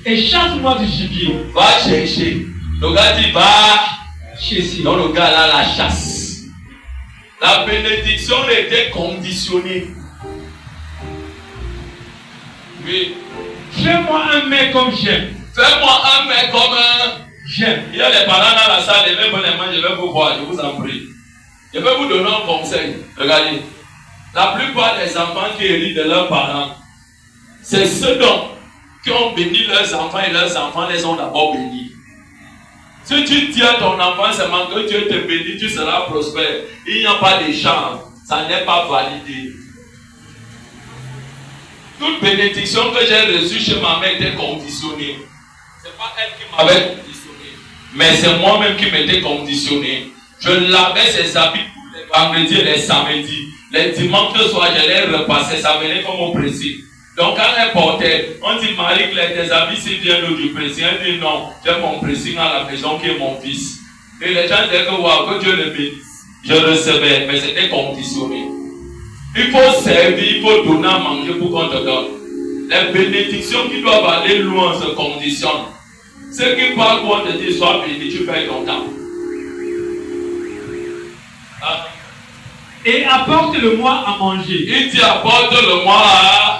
et chasse-moi du gibier. Va chercher. Le gars dit va chercher. Donc le gars là la chasse. La bénédiction était conditionnée. Oui. Fais-moi un mec comme j'aime. Fais-moi un mec comme j'aime. Il y a les parents dans la salle, les mêmes je vais vous voir, je vous en prie. Je vais vous donner un conseil. Regardez. La plupart des enfants qui héritent de leurs parents, c'est ceux qui ont béni leurs enfants et leurs enfants les ont d'abord bénis. Si tu dis à ton enfant seulement que Dieu te bénit, tu seras prospère. Il n'y a pas d'échange. Ça n'est pas validé. Toute bénédiction que j'ai reçue chez ma mère était conditionnée. Ce n'est pas elle qui m'avait conditionné. Mais c'est moi-même qui m'étais conditionné. Je lavais ses habits tous les vendredis et les samedis. Les dimanches le soir, je les repassais. Ça venait comme au principe. Donc quand elle portait, on dit Marie-Claire, tes habits s'ils viennent du pressing. Elle dit non, j'ai mon pressing à la maison qui est mon fils. Et les gens disaient que waouh, que Dieu le bénisse. Je recevais, mais c'était conditionné. Il faut servir, il faut donner à manger pour qu'on te donne. Les bénédictions qui doivent aller loin se conditionnent. Ceux qui parlent pour te dire sois béni, tu payes ton temps. Et apporte-le-moi à manger. Il dit apporte-le-moi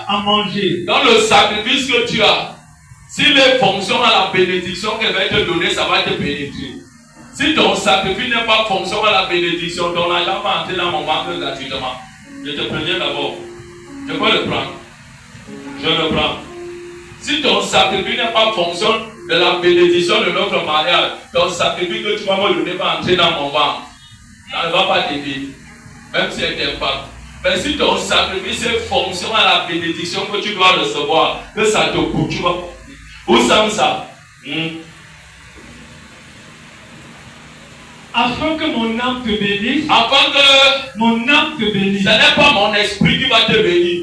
à manger. Dans le sacrifice que tu as, s'il est fonction à la bénédiction qu'elle va te donner, ça va te pénétrer. Si ton sacrifice n'est pas fonction à la bénédiction, ton argent va entrer dans mon banque gratuitement. Je te préviens d'abord. Je peux le prendre. Je le prends. Si ton sacrifice n'est pas fonction de la bénédiction de notre mariage, ton sacrifice que tu vas me donner va entrer dans mon banque. Ça ne va pas t'aider. Même si elle t'aime pas. Mais si ton sacrifice est fonction à la bénédiction que tu dois recevoir, que ça te coûte, tu vas. Où ça? Afin que mon âme te bénisse. Afin que mon âme te bénisse. Ce n'est pas mon esprit qui va te bénir.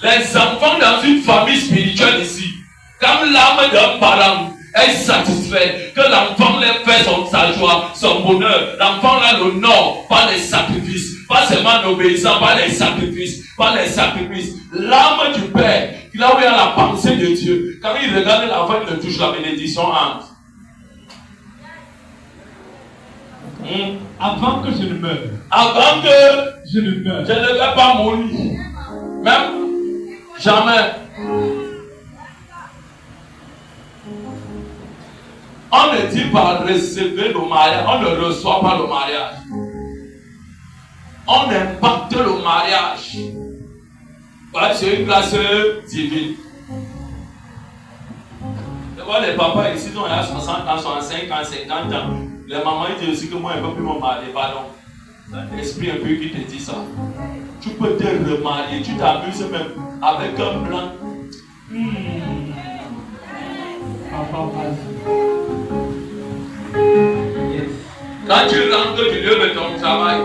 Les enfants dans une famille spirituelle ici, quand l'âme d'un parent est satisfait, que l'enfant les fait sa joie, son bonheur, l'enfant là l'honneur par les sacrifices, pas seulement en obéissant, par les sacrifices, L'âme du Père, là où il y a la pensée de Dieu, quand il regarde l'enfant, il le touche, la bénédiction entre. Avant que je ne meure. Avant que je ne meure. Je ne vais pas mourir. Même Jamais. On ne dit pas recevoir le mariage, on ne reçoit pas le mariage. On impacte le mariage. Voilà, c'est une grâce divine. Les papas ici, ils ont 60 ans, 65 ans, 50 ans. Les mamans ils disent aussi que moi, je ne peux plus me marier. Pardon. L'esprit un peu qui te dit ça. Tu peux te remarier, tu t'amuses même avec un blanc. Quand tu rentres du lieu de ton travail,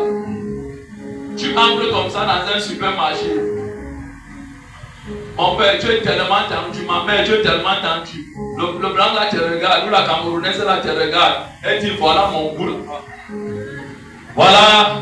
tu entres comme ça dans un supermarché. Mon père, tu es tellement tendu, ma mère, tu es tellement tendu. Le blanc là te regarde, ou la Camerounaise là te regarde. Elle dit voilà mon boule. Voilà